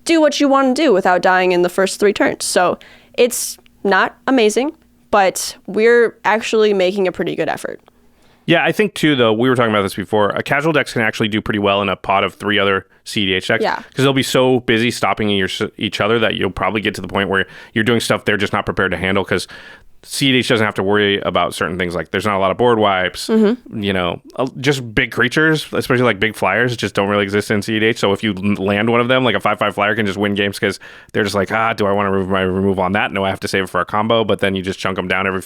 do what you want to do without dying in the first 3 turns. So it's not amazing, but we're actually making a pretty good effort. Yeah, I think too, though, we were talking about this before, a casual decks can actually do pretty well in a pot of 3 other cEDH decks. Yeah. Because they'll be so busy stopping each other that you'll probably get to the point where you're doing stuff they're just not prepared to handle because cEDH doesn't have to worry about certain things like there's not a lot of board wipes, just big creatures, especially like big flyers, just don't really exist in cEDH. So if you land one of them, like a 5/5 flyer can just win games because they're just like, do I want to remove my remove on that? No, I have to save it for a combo, but then you just chunk them down every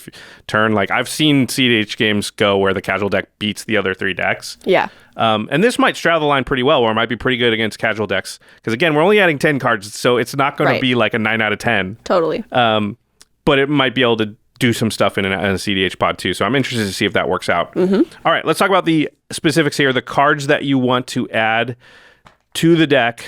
turn. Like I've seen cEDH games go where the casual deck beats the other 3 decks. Yeah. And this might straddle the line pretty well, or it might be pretty good against casual decks. Because again, we're only adding 10 cards, so it's not going to be like a 9 out of 10. Totally. But it might be able to do some stuff in a cEDH pod too. So I'm interested to see if that works out. All right, let's talk about the specifics here. The cards that you want to add to the deck.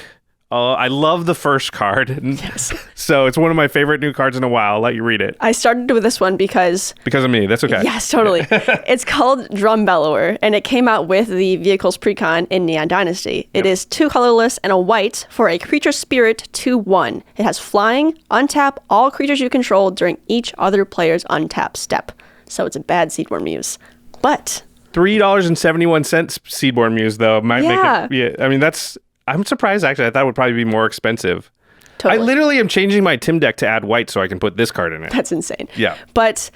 I love the first card. Yes. So it's one of my favorite new cards in a while. I'll let you read it. I started with this one because of me. That's okay. Yes, totally. It's called Drum Bellower, and it came out with the vehicles precon in Neon Dynasty. It is 2 colorless and a white for a creature spirit 2/1. It has flying, untap all creatures you control during each other player's untap step. So it's a bad Seedborn Muse. But $3.71 Seedborn Muse though might make it. Yeah, I mean I'm surprised actually. I thought it would probably be more expensive. Totally. I literally am changing my Tim deck to add white so I can put this card in it. That's insane. Yeah. But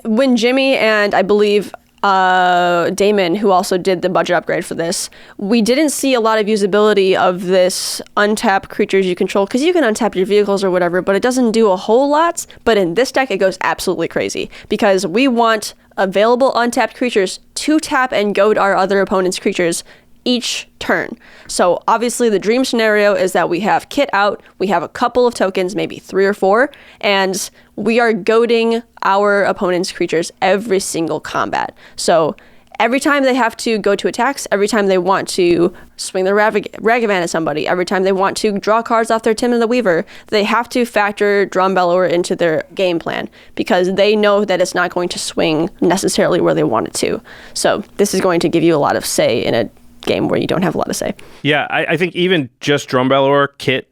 when Jimmy and I believe Damon, who also did the budget upgrade for this, we didn't see a lot of usability of this untap creatures you control, because you can untap your vehicles or whatever, but it doesn't do a whole lot. But in this deck, it goes absolutely crazy, because we want available untapped creatures to tap and goad our other opponent's creatures each turn. So obviously the dream scenario is that we have Kit out, we have a couple of tokens, maybe 3 or 4, and we are goading our opponent's creatures every single combat. So every time they have to go to attacks, every time they want to swing their Ragavan at somebody, every time they want to draw cards off their Tim and the Weaver, they have to factor Drum Bellower into their game plan, because they know that it's not going to swing necessarily where they want it to. So this is going to give you a lot of say in a game where you don't have a lot to say. Yeah, I think even just Drum Bellower, Kit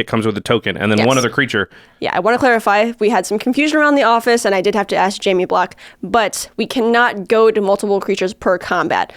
comes with a token, and then one other creature. Yeah, I want to clarify, we had some confusion around the office, and I did have to ask Jamie Block, but we cannot go to multiple creatures per combat,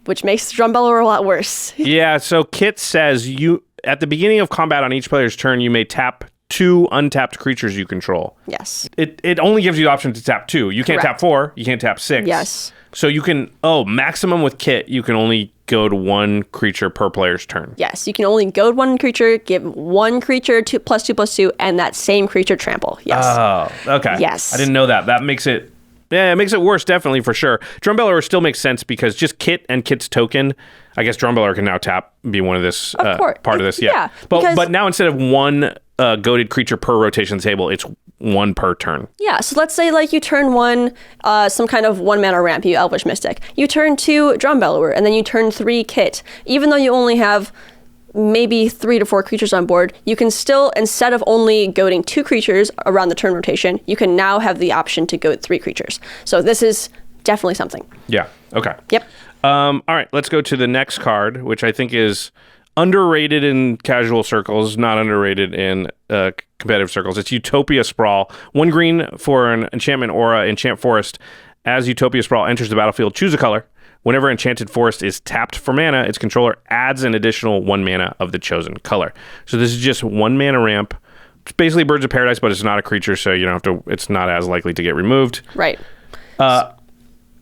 which makes Drum Bellower a lot worse. Yeah, so Kit says you at the beginning of combat on each player's turn, you may tap 2 untapped creatures you control. Yes. It only gives you the option to tap 2. You can't tap 4, you can't tap 6. Yes. So you can, maximum with Kit, you can only go to 1 creature per player's turn. Yes, you can only goad 1 creature, give 1 creature +2/+2, and that same creature trample. Yes. Oh, okay. Yes. I didn't know that. That makes it, it makes it worse, definitely, for sure. Drum Bellower still makes sense because just Kit and Kit's token, I guess Drum Bellower can now tap, be one of this, part of this. Yeah. But now instead of 1 goaded creature per rotation table, it's 1 per turn. Yeah, so let's say like you turn 1, some kind of 1 mana ramp, you Elvish Mystic. You turn 2 Drum Bellower, and then you turn 3 Kit. Even though you only have maybe 3 to 4 creatures on board, you can still, instead of only goading 2 creatures around the turn rotation, you can now have the option to goad 3 creatures. So this is definitely something. Yeah, okay. Yep. All right, let's go to the next card, which I think is underrated in casual circles, not underrated in competitive circles. It's Utopia Sprawl. 1 green for an enchantment aura, Enchant Forest. As Utopia Sprawl enters the battlefield, choose a color. Whenever Enchanted Forest is tapped for mana, its controller adds an additional 1 mana of the chosen color. So this is just 1 mana ramp. It's basically Birds of Paradise, but it's not a creature, so you don't have to. It's not as likely to get removed. Right.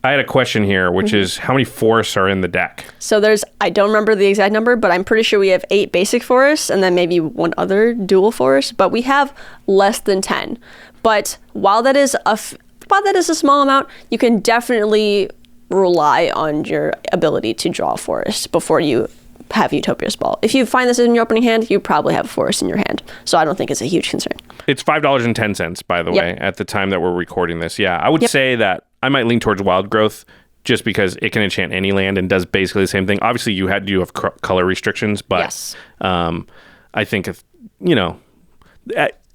I had a question here, which is how many forests are in the deck? So I don't remember the exact number, but I'm pretty sure we have 8 basic forests and then maybe 1 other dual forest, but we have less than 10. But while that is a small amount, you can definitely rely on your ability to draw a forest before you have Utopia Sprawl. If you find this in your opening hand, you probably have a forest in your hand. So I don't think it's a huge concern. It's $5.10, by the way, at the time that we're recording this. Yeah, I would say that I might lean towards Wild Growth just because it can enchant any land and does basically the same thing. Obviously, you have color restrictions, but I think if,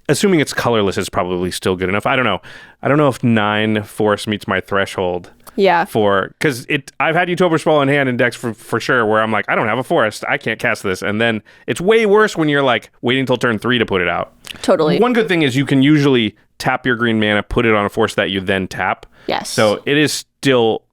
assuming it's colorless, it's probably still good enough. I don't know. I don't know if 9 forest meets my threshold. Yeah. Because I've had Utopia Sprawl in hand in decks for sure where I'm like, I don't have a forest. I can't cast this. And then it's way worse when you're like waiting till turn 3 to put it out. Totally. One good thing is you can usually tap your green mana, put it on a forest that you then tap. Yes. So it is still...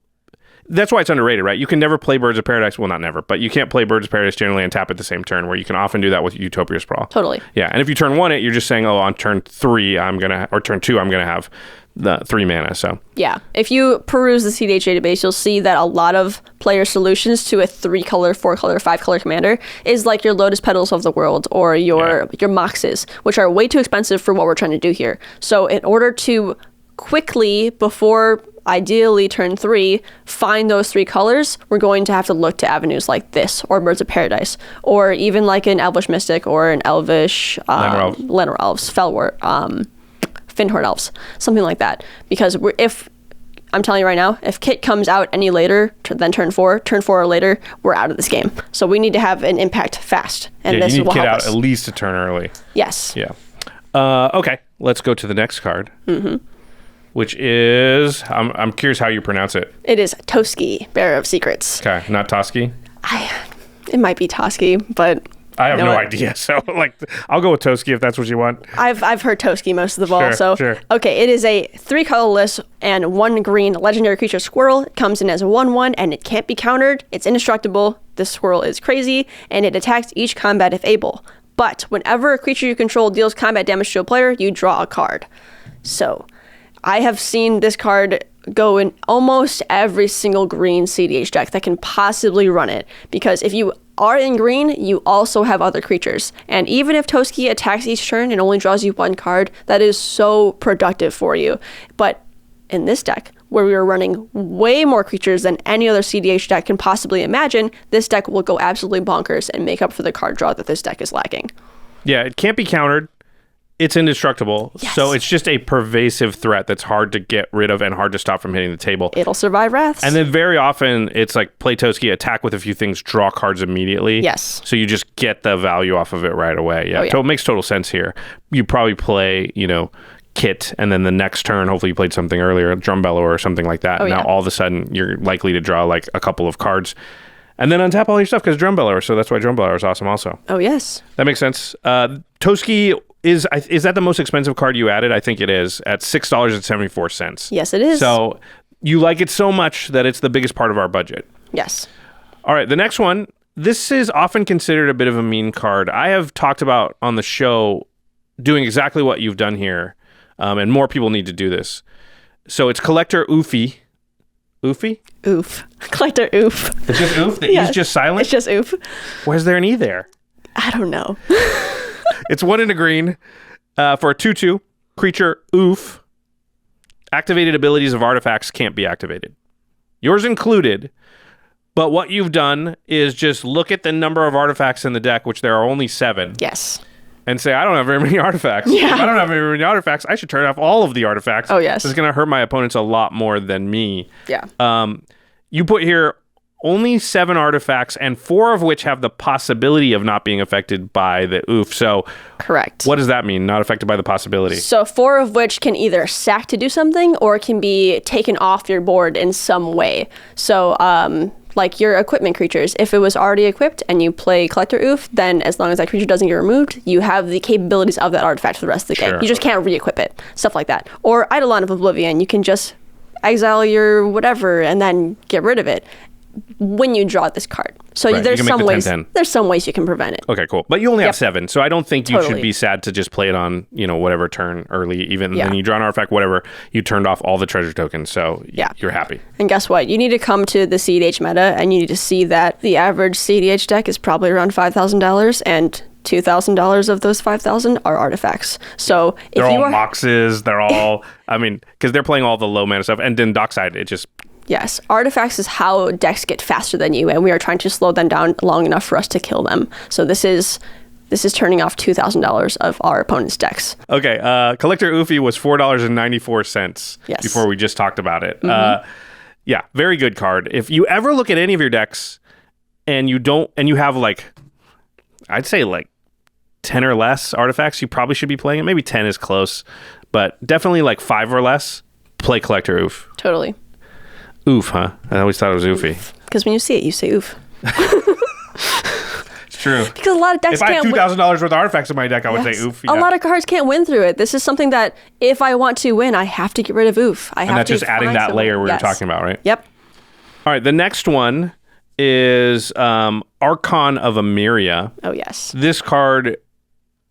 That's why it's underrated, right? You can never play Birds of Paradise. Well, not never, but you can't play Birds of Paradise generally and tap at the same turn, where you can often do that with Utopia Sprawl. Totally. Yeah, and if you turn 1 it, you're just saying, on turn 3, or turn 2, I'm going to have the 3 mana, so. Yeah. If you peruse the cEDH database, you'll see that a lot of player solutions to a 3-color, 4-color, 5-color commander is like your Lotus Petals of the world or your Moxes, which are way too expensive for what we're trying to do here. So in order to quickly, before ideally turn 3, find those 3 colors, we're going to have to look to avenues like this, or Birds of Paradise, or even like an Elvish Mystic, or an Elvish Llanowar Elves, Felwar, Finhorn Elves, something like that. Because I'm telling you right now, if Kit comes out any later than turn 4 or later, we're out of this game. So we need to have an impact fast, and this you need will Kit help out us. at least a turn early. Yes. Yeah. Okay, let's go to the next card, which is, I'm curious how you pronounce it. It is Toasty, Bearer of Secrets. Okay, not Toski? It might be Toski, but I have you know no what? idea, so I'll go with Toski if that's what you want. I've heard Toasty most of the ball. Sure. Okay, it is a 3 colorless and 1 green legendary creature squirrel. It comes in as a 1/1 and it can't be countered. It's indestructible. This squirrel is crazy and it attacks each combat if able. But whenever a creature you control deals combat damage to a player, you draw a card. So I have seen this card go in almost every single green cEDH deck that can possibly run it. Because if you are in green, you also have other creatures. And even if Toasty attacks each turn and only draws you 1 card, that is so productive for you. But in this deck, where we are running way more creatures than any other cEDH deck can possibly imagine, this deck will go absolutely bonkers and make up for the card draw that this deck is lacking. Yeah, it can't be countered. It's indestructible. Yes. So it's just a pervasive threat that's hard to get rid of and hard to stop from hitting the table. It'll survive Wraths. And then very often it's like play Toasty, attack with a few things, draw cards immediately. Yes. So you just get the value off of it right away. Yeah. Oh, yeah. So it makes total sense here. You probably play, Kit, and then the next turn, hopefully you played something earlier, Drum Bellower or something like that. Oh, now yeah. all of a sudden you're likely to draw like a couple of cards. And then untap all your stuff because Drum Bellower. So that's why Drum Bellower is awesome also. Oh, yes. That makes sense. Toasty, is that the most expensive card you added? I think it is, at $6.74. Yes, it is. So you like it so much that it's the biggest part of our budget. Yes. All right, the next one. This is often considered a bit of a mean card. I have talked about on the show doing exactly what you've done here, and more people need to do this. So it's Collector Oofy. Oofy? Oof. Collector Oof. It's just Oof? The Yes. E's just silent? It's just Oof. Why is there an E there? I don't know. It's 1 and a green for a 2/2 creature. Oof. Activated abilities of artifacts can't be activated. Yours included. But what you've done is just look at the number of artifacts in the deck, which there are only 7. Yes. And say, I don't have very many artifacts. Yeah. If I don't have very many artifacts, I should turn off all of the artifacts. Oh, yes. This is going to hurt my opponents a lot more than me. Yeah. You put here only 7 artifacts, and 4 of which have the possibility of not being affected by the oof. So Correct. what does that mean? Not affected by the possibility? So 4 of which can either sack to do something or can be taken off your board in some way. So, like your equipment creatures, if it was already equipped and you play Collector Oof, then as long as that creature doesn't get removed, you have the capabilities of that artifact for the rest of the Sure. game. You just can't re-equip it. Stuff like that. Or Eidolon of Oblivion, you can just exile your whatever and then get rid of it when you draw this card. So Right, you there's can make some the ways 10-10. there's some ways you can prevent it. Okay, cool. But you only have Yep. 7, so I don't think you should Totally. be sad to just play it on, whatever turn early. Even Yeah. when you draw an artifact, whatever, you turned off all the treasure tokens, so Yeah. you're happy. And guess what? You need to come to the cEDH meta and you need to see that the average cEDH deck is probably around $5,000 and $2,000 of those 5,000 are artifacts. So if They're you all are moxes, they're all, because they're playing all the low mana stuff. And then Dockside, it just, Yes, artifacts is how decks get faster than you, and we are trying to slow them down long enough for us to kill them. So this is turning off $2,000 of our opponent's decks. okay, Collector Oofy was $4.94 Yes. before we just talked about it. Yeah, very good card. If you ever look at any of your decks and you have I'd say 10 or less artifacts, you probably should be playing it. Maybe 10 is close, but definitely 5 or less, play Collector Oof. Totally. Oof, huh? I always thought it was Oofy. Because when you see it, you say oof. It's true. Because a lot of decks If I had can't $2,000 worth of artifacts in my deck, I would say oof. A lot of cards can't win through it. This is something that if I want to win, I have to get rid of oof. And that's just adding that layer we were talking about, right? Yep. All right, the next one is Archon of Ameria. Oh, yes. This card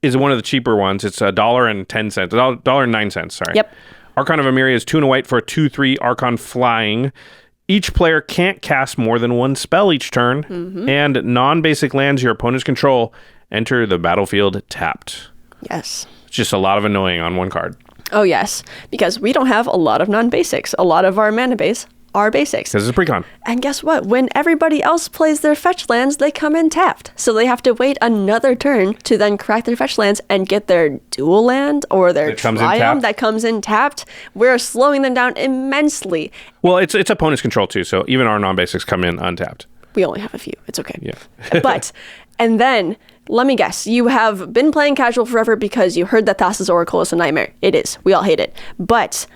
is one of the cheaper ones. It's $1.10, $1.09, sorry. Yep. Archon of Ameria is 2 and a white for a 2/3 Archon flying. Each player can't cast more than 1 spell each turn, and non-basic lands your opponents control enter the battlefield tapped. Yes. It's just a lot of annoying on one card. Oh, yes, because we don't have a lot of non-basics. A lot of our mana base are basics. Because it's a precon. And guess what? When everybody else plays their fetch lands, they come in tapped. So they have to wait another turn to then crack their fetch lands and get their dual land or their triumph that comes in tapped. We're slowing them down immensely. Well, it's opponent's control too, so even our non-basics come in untapped. We only have a few. It's okay. Yeah. And then, let me guess, you have been playing casual forever because you heard that Thassa's Oracle is a nightmare. It is. We all hate it. But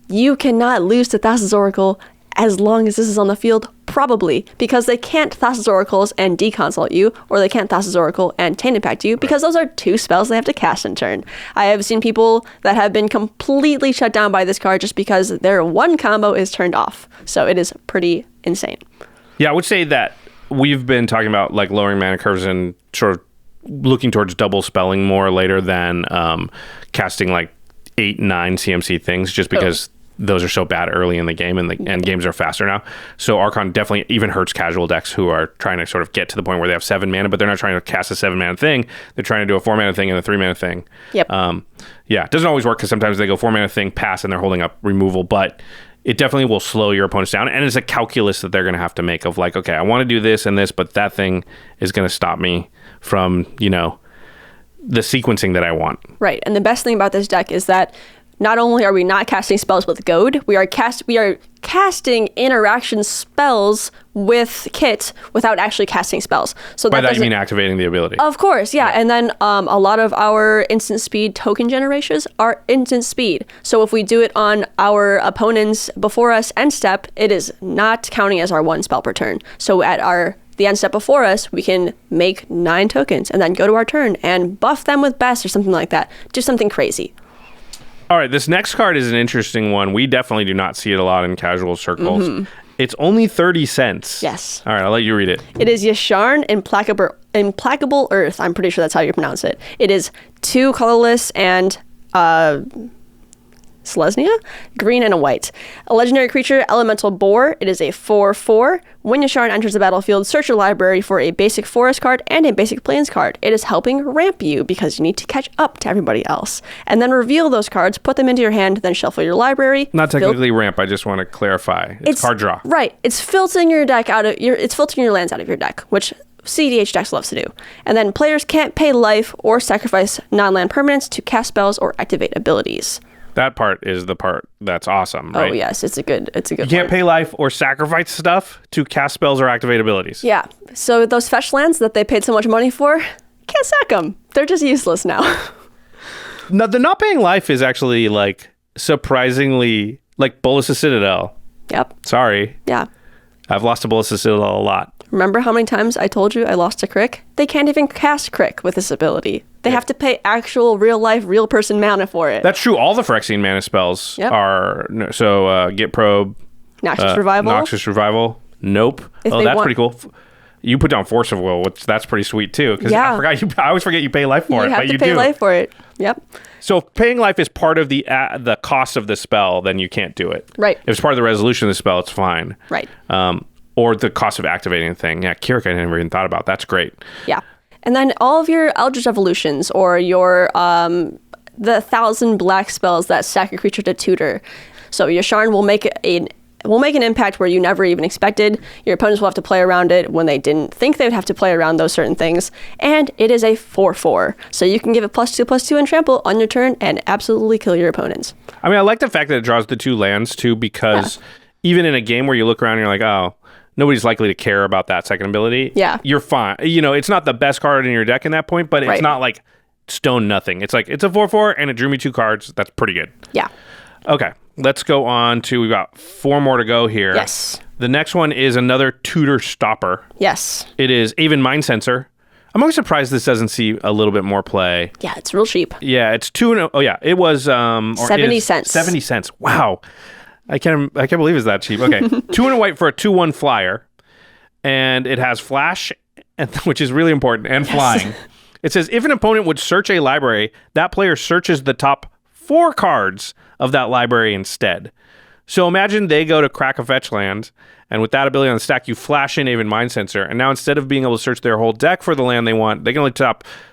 you cannot lose to Thassa's Oracle as long as this is on the field, probably, because they can't Thassa's Oracles and deconsult you, or they can't Thassa's Oracle and Taint Impact you, because those are 2 spells they have to cast in turn. I have seen people that have been completely shut down by this card just because their one combo is turned off. So it is pretty insane. Yeah, I would say that we've been talking about like lowering mana curves and sort of looking towards double spelling more later than casting like 8-9 CMC things, just because those are so bad early in the game, and games are faster now. So Archon definitely even hurts casual decks who are trying to sort of get to the point where they have 7 mana, but they're not trying to cast a 7 mana thing. They're trying to do a 4 mana thing and a 3 mana thing. Yep. Yeah, it doesn't always work because sometimes they go 4 mana thing, pass, and they're holding up removal, but it definitely will slow your opponents down. And it's a calculus that they're going to have to make of like, okay, I want to do this and this, but that thing is going to stop me from, the sequencing that I want. Right. And the best thing about this deck is that not only are we not casting spells with Goad, we are casting interaction spells with Kit without actually casting spells. So by that you mean activating the ability? Of course, yeah. And then a lot of our instant speed token generations are instant speed. So if we do it on our opponents before us end step, it is not counting as our 1 spell per turn. So at the end step before us, we can make 9 tokens and then go to our turn and buff them with Best or something like that. Do something crazy. All right, this next card is an interesting one. We definitely do not see it a lot in casual circles. It's only 30 cents. Yes. All right, I'll let you read it. It is Yasharn Implacable Earth. I'm pretty sure that's how you pronounce it. It is 2 colorless and Selesnya, green and a white. A legendary creature, Elemental Boar. It is a 4/4. When Yasharn enters the battlefield, search your library for a basic forest card and a basic plains card. It is helping ramp you because you need to catch up to everybody else. And then reveal those cards, put them into your hand, then shuffle your library. Not technically ramp, I just want to clarify. It's card draw. Right. It's filtering your deck it's filtering your lands out of your deck, which cEDH decks loves to do. And then players can't pay life or sacrifice non-land permanents to cast spells or activate abilities. That part is the part that's awesome, right? Oh yes, it's a good You can't pay life or sacrifice stuff to cast spells or activate abilities. Yeah. So those fetch lands that they paid so much money for, can't sack them. They're just useless now. No, the not paying life is actually like surprisingly like Bolas' Citadel. Yep. Sorry. Yeah. I've lost to Bolas' Citadel a lot. Remember how many times I told you I lost to Crick? They can't even cast Crick with this ability. They have to pay actual real-life, real-person mana for it. That's true. All the Phyrexian mana spells are... So, Get Probe... Noxious Revival. Noxious Revival. Nope. That's pretty cool. You put down Force of Will, which that's pretty sweet, too. Because I always forget you pay life for it, but you do. You have to pay life for it. Yep. So if paying life is part of the cost of the spell, then you can't do it. Right. If it's part of the resolution of the spell, it's fine. Right. Or the cost of activating the thing. Yeah, Kirik, I never even thought about. That's great. Yeah. And then all of your Eldritch Evolutions or your the 1,000 black spells that sack a creature to tutor. So Yasharn will make an impact where you never even expected. Your opponents will have to play around it when they didn't think they would have to play around those certain things. And it is a 4/4. So you can give it +2/+2 and trample on your turn and absolutely kill your opponents. I mean, I like the fact that it draws the 2 lands too, because even in a game where you look around and you're like, oh, nobody's likely to care about that second ability. Yeah. You're fine. It's not the best card in your deck in that point, but it's not like stone nothing. It's like, it's a 4/4 and it drew me 2 cards. That's pretty good. Yeah. Okay. Let's go on to, we've got 4 more to go here. Yes. The next one is another tutor stopper. Yes. It is Aven Mind Sensor. I'm always surprised this doesn't see a little bit more play. Yeah, it's real cheap. Yeah, it's 2 oh yeah, it was 70 cents. 70 cents. Wow. I can't believe it's that cheap. Okay. 2 and a white for a 2/1 flyer. And it has flash, which is really important, and flying. It says, if an opponent would search a library, that player searches the top 4 cards of that library instead. So imagine they go to crack a fetch land, and with that ability on the stack, you flash in Aven Mind Sensor, and now instead of being able to search their whole deck for the land they want, they can only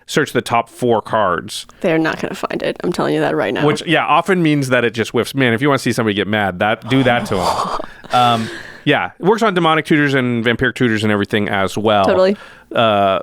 search the top 4 cards. They're not going to find it. I'm telling you that right now. Which, often means that it just whiffs. Man, if you want to see somebody get mad, do that to them. Yeah, it works on demonic tutors and vampiric tutors and everything as well. Totally.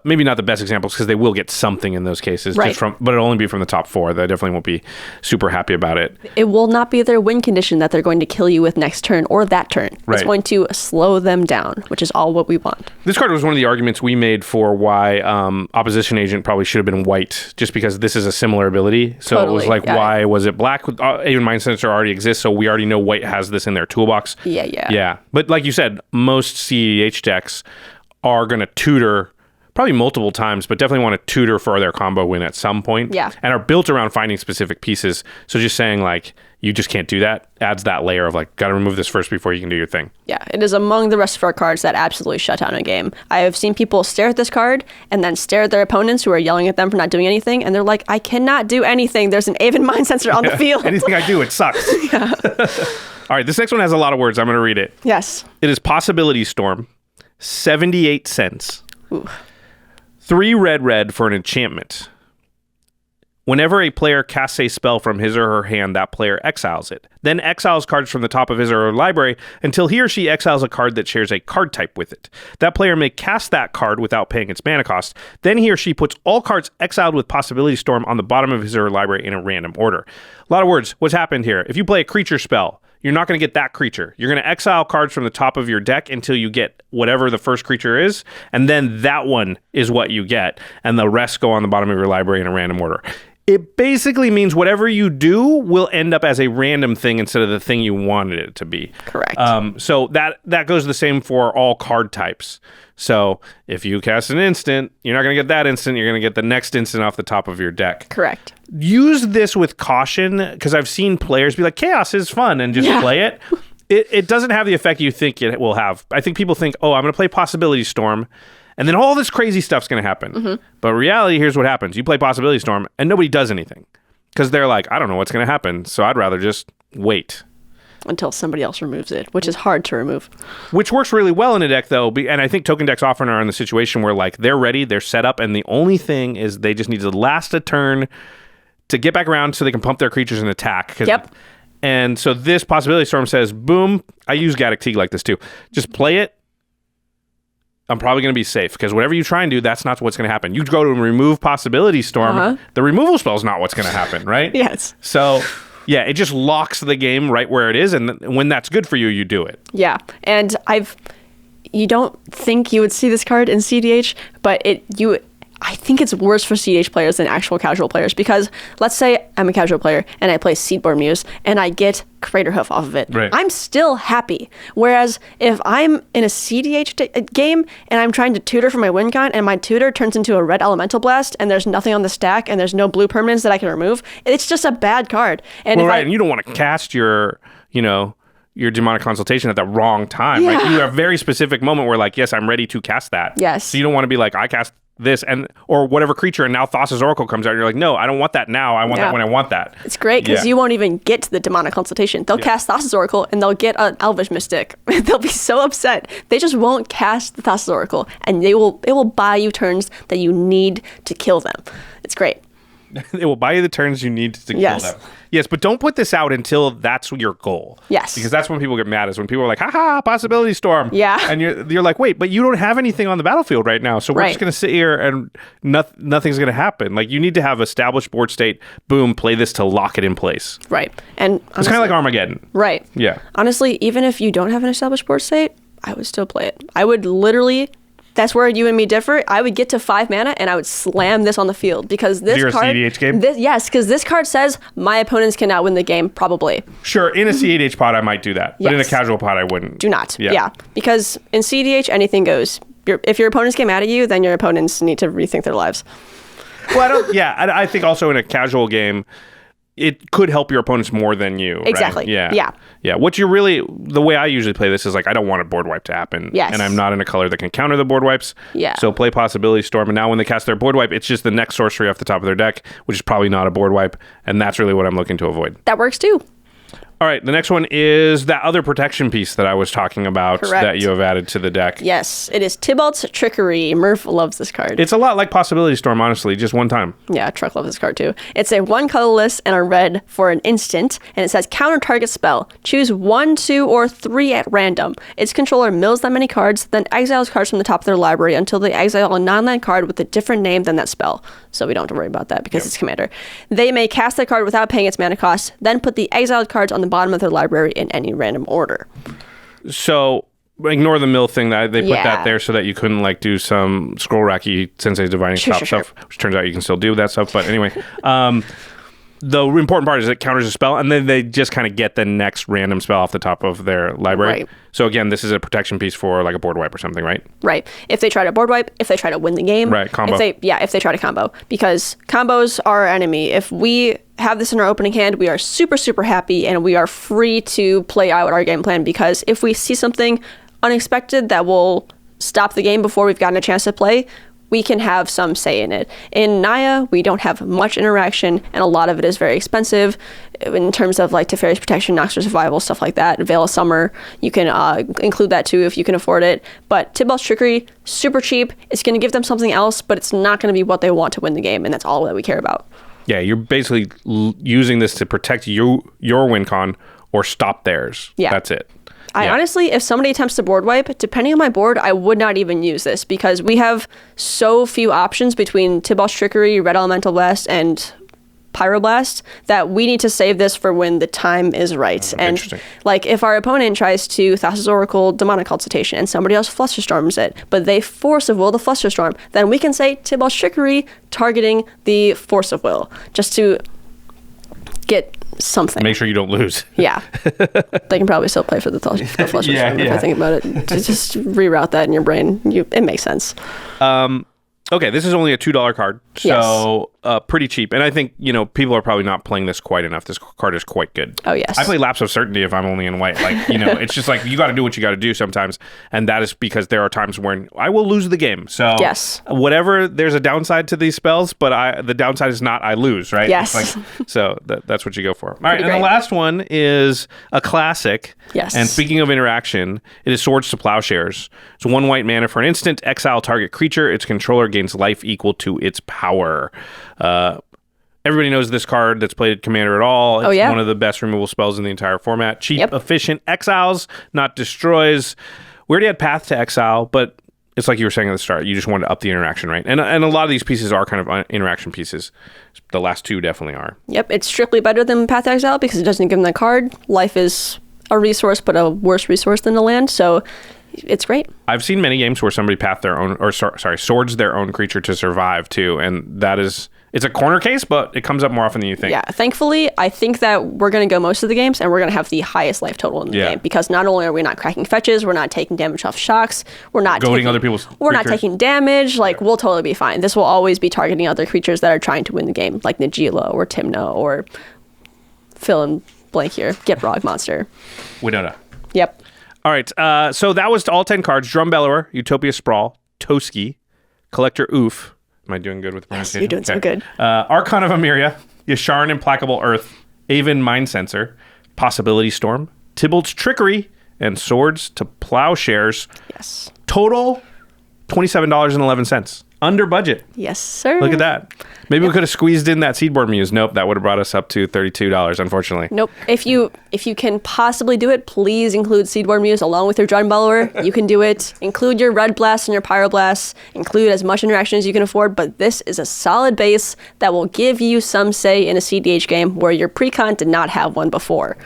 Maybe not the best examples because they will get something in those cases, right. But it'll only be from the top 4. They definitely won't be super happy about it. It will not be their win condition that they're going to kill you with next turn or that turn. Right. It's going to slow them down, which is all what we want. This card was one of the arguments we made for why Opposition Agent probably should have been white, just because this is a similar ability. So Totally. It was like, why was it black? Aven Mind Sensor already exists, so we already know white has this in their toolbox. Yeah. But like you said, most cEDH decks are going to tutor probably multiple times, but definitely want to tutor for their combo win at some point. Yeah. And are built around finding specific pieces. So just saying like, you just can't do that adds that layer of like, got to remove this first before you can do your thing. Yeah, it is among the rest of our cards that absolutely shut down a game. I have seen people stare at this card and then stare at their opponents who are yelling at them for not doing anything, and they're like, I cannot do anything. There's an Aven Mind Sensor on the field. Anything I do, it sucks. All right, this next one has a lot of words. I'm going to read it. Yes. It is Possibility Storm, 78 cents. Ooh. 3 red for an enchantment. Whenever a player casts a spell from his or her hand, that player exiles it. Then exiles cards from the top of his or her library until he or she exiles a card that shares a card type with it. That player may cast that card without paying its mana cost. Then he or she puts all cards exiled with Possibility Storm on the bottom of his or her library in a random order. A lot of words. What's happened here? If you play a creature spell, you're not going to get that creature. You're going to exile cards from the top of your deck until you get whatever the first creature is, and then that one is what you get, and the rest go on the bottom of your library in a random order. It basically means whatever you do will end up as a random thing instead of the thing you wanted it to be. Correct. So that goes the same for all card types. So if you cast an instant, you're not going to get that instant. You're going to get the next instant off the top of your deck. Correct. Use this with caution, because I've seen players be like, chaos is fun, and just play it. It doesn't have the effect you think it will have. I think people think, I'm going to play Possibility Storm, and then all this crazy stuff's going to happen. Mm-hmm. But reality, here's what happens. You play Possibility Storm, and nobody does anything. Because they're like, I don't know what's going to happen, so I'd rather just wait. Until somebody else removes it, which is hard to remove. Which works really well in a deck, though. And I think token decks often are in the situation where like they're ready, they're set up, and the only thing is they just need to last a turn to get back around so they can pump their creatures and attack. Yep. And so this Possibility Storm says, boom, I use Gaddock Teague like this too. Just play it. I'm probably going to be safe, because whatever you try and do, that's not what's going to happen. You go to remove Possibility Storm, the removal spell is not what's going to happen, right? Yes. So, yeah, it just locks the game right where it is, and when that's good for you, you do it. Yeah, and you don't think you would see this card in cEDH, but I think it's worse for cEDH players than actual casual players, because let's say I'm a casual player and I play Seedborn Muse and I get Craterhoof off of it. Right. I'm still happy. Whereas if I'm in a cEDH game and I'm trying to tutor for my win con and my tutor turns into a red Elemental Blast and there's nothing on the stack and there's no blue permanents that I can remove, it's just a bad card. And and you don't want to cast your demonic consultation at the wrong time. Yeah. Right? You have a very specific moment where like, yes, I'm ready to cast that. Yes. So you don't want to be like, I cast this or whatever creature, and now Thassa's Oracle comes out and you're like, no, I don't want that now. I want that when I want that. It's great because you won't even get to the demonic consultation. They'll cast Thassa's Oracle and they'll get an Elvish Mystic. They'll be so upset. They just won't cast the Thassa's Oracle, and it will buy you turns that you need to kill them. It's great. It will buy you the turns you need to kill them. Yes, but don't put this out until that's your goal. Yes. Because that's when people get mad, is when people are like, haha, Possibility Storm. Yeah. And you're like, wait, but you don't have anything on the battlefield right now, so we're just going to sit here and nothing's going to happen. Like, you need to have established board state, boom, play this to lock it in place. Right. And honestly, it's kind of like Armageddon. Right. Yeah. Honestly, even if you don't have an established board state, I would still play it. I would literally... That's where you and me differ. I would get to 5 mana and I would slam this on the field, because this You're card... a cEDH game? Yes, because this card says my opponents cannot win the game, probably. Sure, in a cEDH pod I might do that, but in a casual pod I wouldn't. Do not. Yeah. Because in cEDH, anything goes. If your opponents get mad at you, then your opponents need to rethink their lives. Well, I think also in a casual game, it could help your opponents more than you. Exactly. Right? Yeah. What you really, the way I usually play this is like, I don't want a board wipe to happen. Yes. And I'm not in a color that can counter the board wipes. Yeah. So play Possibility Storm. And now when they cast their board wipe, it's just the next sorcery off the top of their deck, which is probably not a board wipe. And that's really what I'm looking to avoid. That works too. All right, the next one is that other protection piece that I was talking about that you have added to the deck. Yes, it is Tiboss Trickery. Murph loves this card. It's a lot like Possibility Storm, honestly, just one time. Yeah, Truck loves this card too. It's a 1 colorless and a red for an instant, and it says counter target spell. Choose 1, 2, or 3 at random. Its controller mills that many cards, then exiles cards from the top of their library until they exile a non-land card with a different name than that spell. So we don't have to worry about that because it's commander. They may cast that card without paying its mana cost, then put the exiled cards on the bottom of their library in any random order. So ignore the mill thing that they put that there so that you couldn't like do some scroll racky Sensei's Divining Shop stuff, which turns out you can still do that stuff. But anyway, the important part is it counters a spell, and then they just kind of get the next random spell off the top of their library. Right. So again, this is a protection piece for like a board wipe or something, right? Right. If they try to board wipe, if they try to win the game. Right, combo. If they try to combo. Because combos are our enemy. If we have this in our opening hand, we are super, super happy, and we are free to play out our game plan, because if we see something unexpected that will stop the game before we've gotten a chance to play, we can have some say in it. In Naya, we don't have much interaction, and a lot of it is very expensive in terms of like Teferi's Protection, Noxer Survival, stuff like that. Veil of Summer, you can include that too if you can afford it. But Tiboss Trickery, super cheap. It's going to give them something else, but it's not going to be what they want to win the game, and that's all that we care about. Yeah, you're basically using this to protect your win con or stop theirs. Yeah. That's it. I honestly, if somebody attempts to board wipe, depending on my board, I would not even use this, because we have so few options between Tiboss Trickery, Red Elemental Blast, and Pyroblast that we need to save this for when the time is right. And like if our opponent tries to Thassa's Oracle, Demonic Consultation, and somebody else Flusterstorms it, but they Force of Will the Flusterstorm, then we can say Tiboss Trickery targeting the Force of Will, just to get something. Make sure you don't lose. Yeah. They can probably still play for the Flusterstorm if I think about it. Just reroute that in your brain. It makes sense. Okay, this is only a $2 card, so pretty cheap. And I think, people are probably not playing this quite enough. This card is quite good. Oh, yes. I play Lapse of Certainty if I'm only in white. Like, it's just like you got to do what you got to do sometimes. And that is because there are times when I will lose the game. So whatever, there's a downside to these spells, but the downside is not I lose, right? Yes. So that's what you go for. All right, and the last one is a classic. Yes. And speaking of interaction, it is Swords to Plowshares. It's 1 white mana for an instant. Exile target creature. Its controller gains life equal to its power. Everybody knows this card that's played Commander at all. It's one of the best removal spells in the entire format. Cheap, efficient, exiles, not destroys. We already had Path to Exile, but it's like you were saying at the start. You just wanted to up the interaction, right? And a lot of these pieces are kind of interaction pieces. The last two definitely are. Yep, it's strictly better than Path to Exile because it doesn't give them that card. Life is a resource, but a worse resource than the land, so it's great. I've seen many games where somebody swords their own creature to survive too, and it's a corner case, but it comes up more often than you think. Yeah, thankfully, I think that we're going to go most of the games, and we're going to have the highest life total in the game, because not only are we not cracking fetches, we're not taking damage off shocks, we're not goading other people's creatures. We're not taking damage, we'll totally be fine. This will always be targeting other creatures that are trying to win the game, like Najila or Timna or fill in blank here, get Rog Monster. Winona. Yep. All right, so that was all 10 cards. Drum Bellower, Utopia Sprawl, Toasty, Collector Oof. Am I doing good with the pronunciation? You're doing so good. Archon of Ameria, Yasharn Implacable Earth, Aven Mind Sensor, Possibility Storm, Tiboss Trickery, and Swords to Plowshares. Yes. Total $27.11. Under budget. Yes, sir. Look at that. Maybe we could have squeezed in that Seedboard Muse. Nope, that would have brought us up to $32, unfortunately. Nope. If you can possibly do it, please include Seedboard Muse along with your Drum Bellower. You can do it. Include your Red Blast and your Pyroblast. Include as much interaction as you can afford, but this is a solid base that will give you some say in a cEDH game where your precon did not have one before.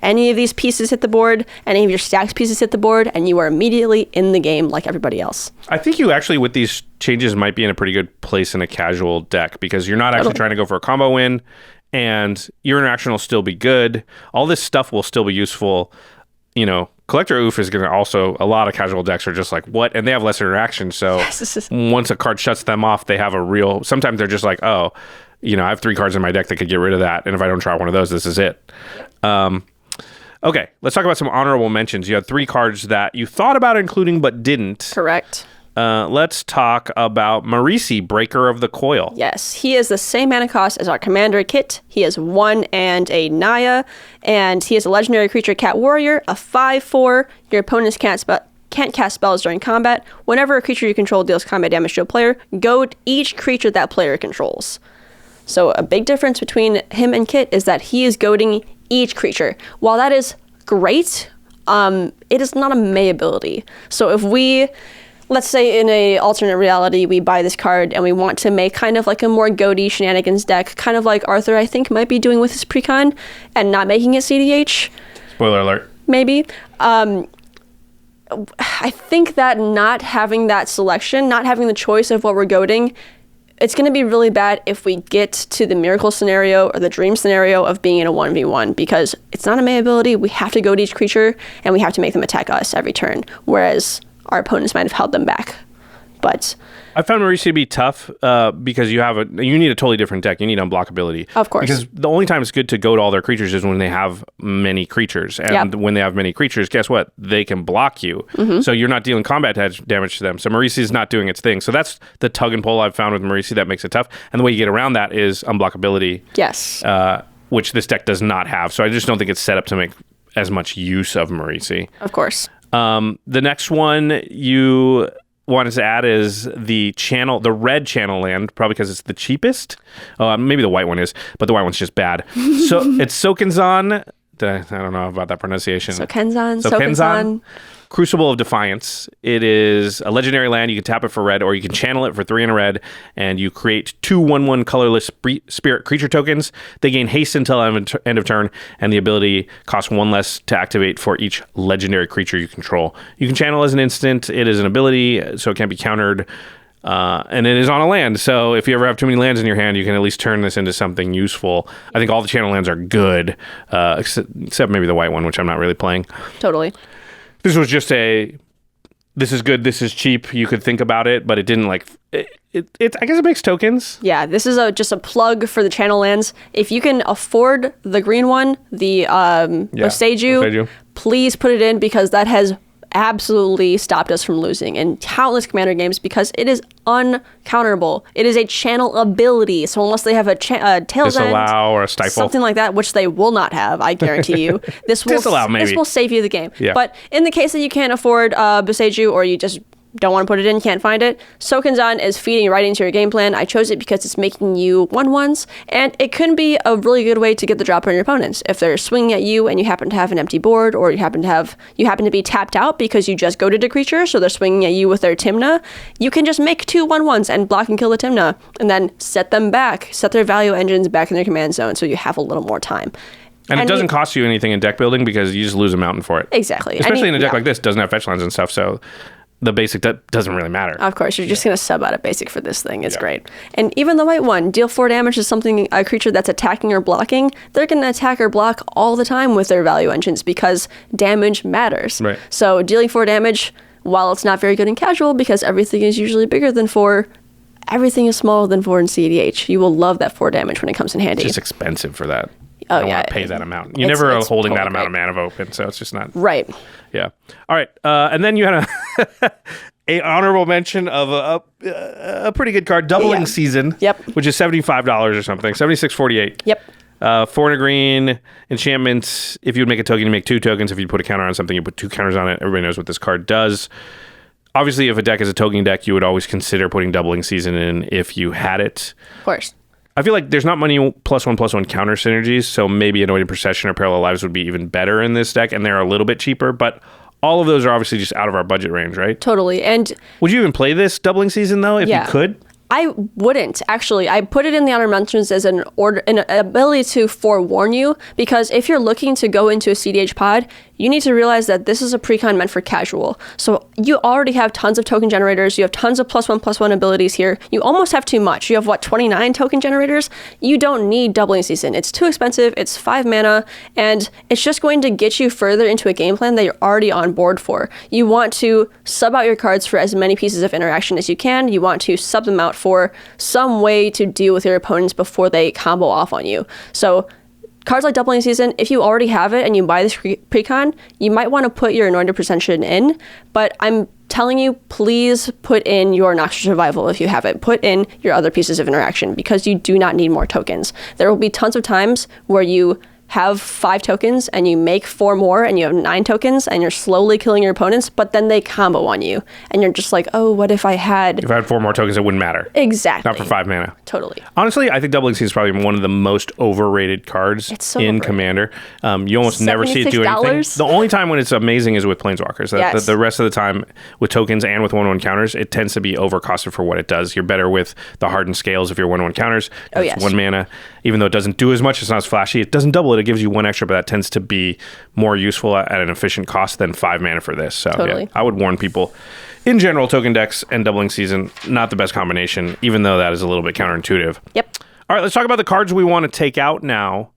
Any of these pieces hit the board, any of your stacks pieces hit the board, and you are immediately in the game like everybody else. I think you actually, with these changes, might be in a pretty good place in a casual deck, because you're not actually trying to go for a combo win, and your interaction will still be good. All this stuff will still be useful. Collector Oof is going to also, a lot of casual decks are just like, what? And they have less interaction, so once a card shuts them off, they have sometimes they're just like, oh, I have 3 cards in my deck that could get rid of that, and if I don't try one of those, this is it. Okay, let's talk about some honorable mentions. You had 3 cards that you thought about including but didn't. Correct. let's talk about Marisi, Breaker of the Coil. Yes, he is the same mana cost as our commander Kit. He is 1 and a Naya, and he is a legendary creature Cat Warrior, a 5/4. Your opponents can't cast spells during combat. Whenever a creature you control deals combat damage to a player, goad each creature that player controls. So a big difference between him and Kit is that he is goading each creature. While that is great, it is not a May ability. So if we, let's say in a alternate reality, we buy this card and we want to make kind of like a more goaty shenanigans deck, kind of like Arthur, I think, might be doing with his precon and not making it cEDH. Spoiler alert. Maybe. I think that not having that selection, not having the choice of what we're goading, it's going to be really bad if we get to the miracle scenario or the dream scenario of being in a 1v1, because it's not a May ability. We have to goad each creature and we have to make them attack us every turn, whereas our opponents might have held them back. But I found Marisi to be tough because you need a totally different deck. You need unblockability. Of course. Because the only time it's good to goad all their creatures is when they have many creatures. And when they have many creatures, guess what? They can block you. Mm-hmm. So you're not dealing combat damage to them. So Marisi is not doing its thing. So that's the tug and pull I've found with Marisi that makes it tough. And the way you get around that is unblockability. Yes. Which this deck does not have. So I just don't think it's set up to make as much use of Marisi. Of course. The next one you wanted to add is the red channel land, probably because it's the cheapest. Maybe the white one is, but the white one's just bad. So it's Sokenzan. I don't know about that pronunciation. Sokenzan. Crucible of Defiance. It is a legendary land. You can tap it for red, or you can channel it for 3 and a red, and you create 2 1/1 colorless spirit creature tokens. They gain haste until end of turn, and the ability costs 1 less to activate for each legendary creature you control. You can channel as an instant. It is an ability, so it can't be countered. And it is on a land, so if you ever have too many lands in your hand, you can at least turn this into something useful. I think all the channel lands are good, except maybe the white one, which I'm not really playing. Totally. This was just this is good, this is cheap. You could think about it, but it didn't I guess it makes tokens. Yeah, this is just a plug for the channel lands. If you can afford the green one, the Boseiju, please put it in, because that has absolutely stopped us from losing in countless commander games because it is uncounterable. It is a channel ability, so unless they have a tail's end, disallow or a stifle, something like that, which they will not have, I guarantee you, this will disallow, maybe. This will save you the game. Yeah. But in the case that you can't afford Boseiju, or you just don't want to put it in, can't find it, Sokenzan is feeding right into your game plan. I chose it because it's making you 1/1s, and it can be a really good way to get the drop on your opponents. If they're swinging at you and you happen to have an empty board, or you happen to be tapped out because you just goaded a creature, so they're swinging at you with their Tymna, you can just make 2 1/1s and block and kill the Tymna, and then set their value engines back in their command zone, so you have a little more time. And it doesn't cost you anything in deck building because you just lose a mountain for it. Exactly. Especially in a deck like this, doesn't have fetch lands and stuff, so the basic doesn't really matter. Of course, you're just going to sub out a basic for this thing. It's great. And even the white one, deal 4 damage to a creature that's attacking or blocking. They're going to attack or block all the time with their value engines because damage matters. Right. So dealing 4 damage, while it's not very good in casual because everything is usually bigger than 4, everything is smaller than 4 in cEDH. You will love that 4 damage when it comes in handy. It's just expensive for that. Oh, I don't want to pay that amount. You're never holding that amount of mana open, so it's just not. Right. Yeah. All right. And then you had a honorable mention of a pretty good card, Doubling Season. Yep. Which is $75 or something, $76.48. Yep. 4 and a green enchantments. If you would make a token, you make 2 tokens. If you put a counter on something, you put 2 counters on it. Everybody knows what this card does. Obviously, if a deck is a token deck, you would always consider putting Doubling Season in if you had it. Of course. I feel like there's not many +1/+1 counter synergies, so maybe Anointed Procession or Parallel Lives would be even better in this deck, and they're a little bit cheaper, but all of those are obviously just out of our budget range, right? Totally. And would you even play this Doubling Season, though, if you could? I wouldn't, actually. I put it in the honor mentions as an ability to forewarn you, because if you're looking to go into a cEDH pod, you need to realize that this is a precon meant for casual. So you already have tons of token generators. You have tons of +1/+1 abilities here. You almost have too much. You have, 29 token generators? You don't need Doubling Season. It's too expensive. It's 5 mana, and it's just going to get you further into a game plan that you're already on board for. You want to sub out your cards for as many pieces of interaction as you can. You want to sub them out for some way to deal with your opponents before they combo off on you. So cards like Doubling Season, if you already have it and you buy this precon, you might want to put your Anointed Procession in, but I'm telling you, please put in your Noxious Revival if you have it. Put in your other pieces of interaction because you do not need more tokens. There will be tons of times where you have 5 tokens and you make 4 more and you have 9 tokens and you're slowly killing your opponents, but then they combo on you and you're just like, oh, what if I had... If I had 4 more tokens, it wouldn't matter. Exactly. Not for 5 mana. Totally. Honestly, I think Doubling Season is probably one of the most overrated cards in overrated. Commander. You almost never see it do anything. $76? The only time when it's amazing is with Planeswalkers. Yes. The rest of the time with tokens and with 1/1 counters, it tends to be overcosted for what it does. You're better with the hardened scales if you're 1/1 counters. Oh, it's yes. 1 mana. Even though it doesn't do as much, it's not as flashy. It doesn't double it. It gives you 1 extra, but that tends to be more useful at an efficient cost than 5 mana for this. So Totally. yeah, I would warn people. In general, token decks and Doubling Season, not the best combination, even though that is a little bit counterintuitive. Yep. All right, let's talk about the cards we want to take out now.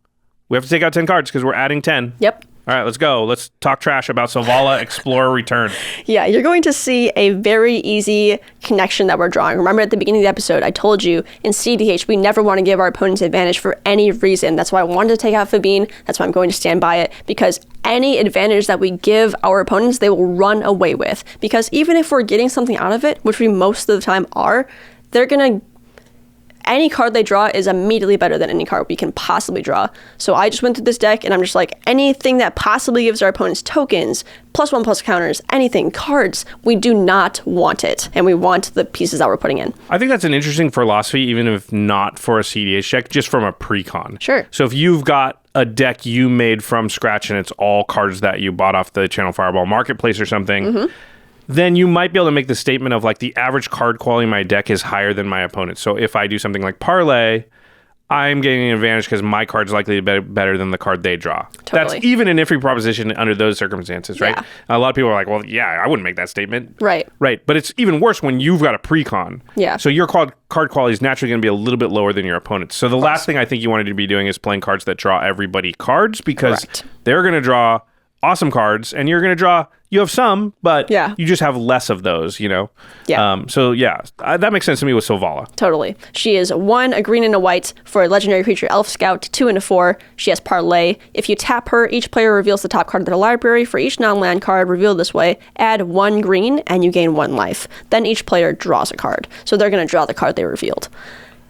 We have to take out 10 cards because we're adding 10. Yep. All right, let's go. Let's talk trash about Selvala Explorer Return. Yeah, you're going to see a very easy connection that we're drawing. Remember at the beginning of the episode, I told you in cEDH, we never want to give our opponents advantage for any reason. That's why I wanted to take out Fabine. That's why I'm going to stand by it, because any advantage that we give our opponents, they will run away with. Because even if we're getting something out of it, which we most of the time are, they're going to... Any card they draw is immediately better than any card we can possibly draw. So I just went through this deck and I'm just like, anything that possibly gives our opponents tokens, +1/+1 counters, anything, cards, we do not want it. And we want the pieces that we're putting in. I think that's an interesting philosophy, even if not for a cEDH deck, just from a precon. Sure. So if you've got a deck you made from scratch and it's all cards that you bought off the Channel Fireball Marketplace or something, then you might be able to make the statement of like the average card quality in my deck is higher than my opponent. So if I do something like Parlay, I'm getting an advantage because my card's likely to be better than the card they draw. Totally. That's even an iffy proposition under those circumstances, right? Yeah. A lot of people are like, well, yeah, I wouldn't make that statement. Right. Right. But it's even worse when you've got a precon. Yeah. So your card quality is naturally going to be a little bit lower than your opponent's. So the last thing I think you wanted to be doing is playing cards that draw everybody cards because Correct. they're going to draw awesome cards and you're going to draw, you have some, but Yeah. you just have less of those, you know? Yeah. So yeah, that makes sense to me with Selvala. Totally. She is 1, a green and a white for a legendary creature Elf Scout, 2 and a 4. She has Parlay. If you tap her, each player reveals the top card of their library. For each non-land card revealed this way, add 1 green and you gain 1 life. Then each player draws a card. So they're going to draw the card they revealed.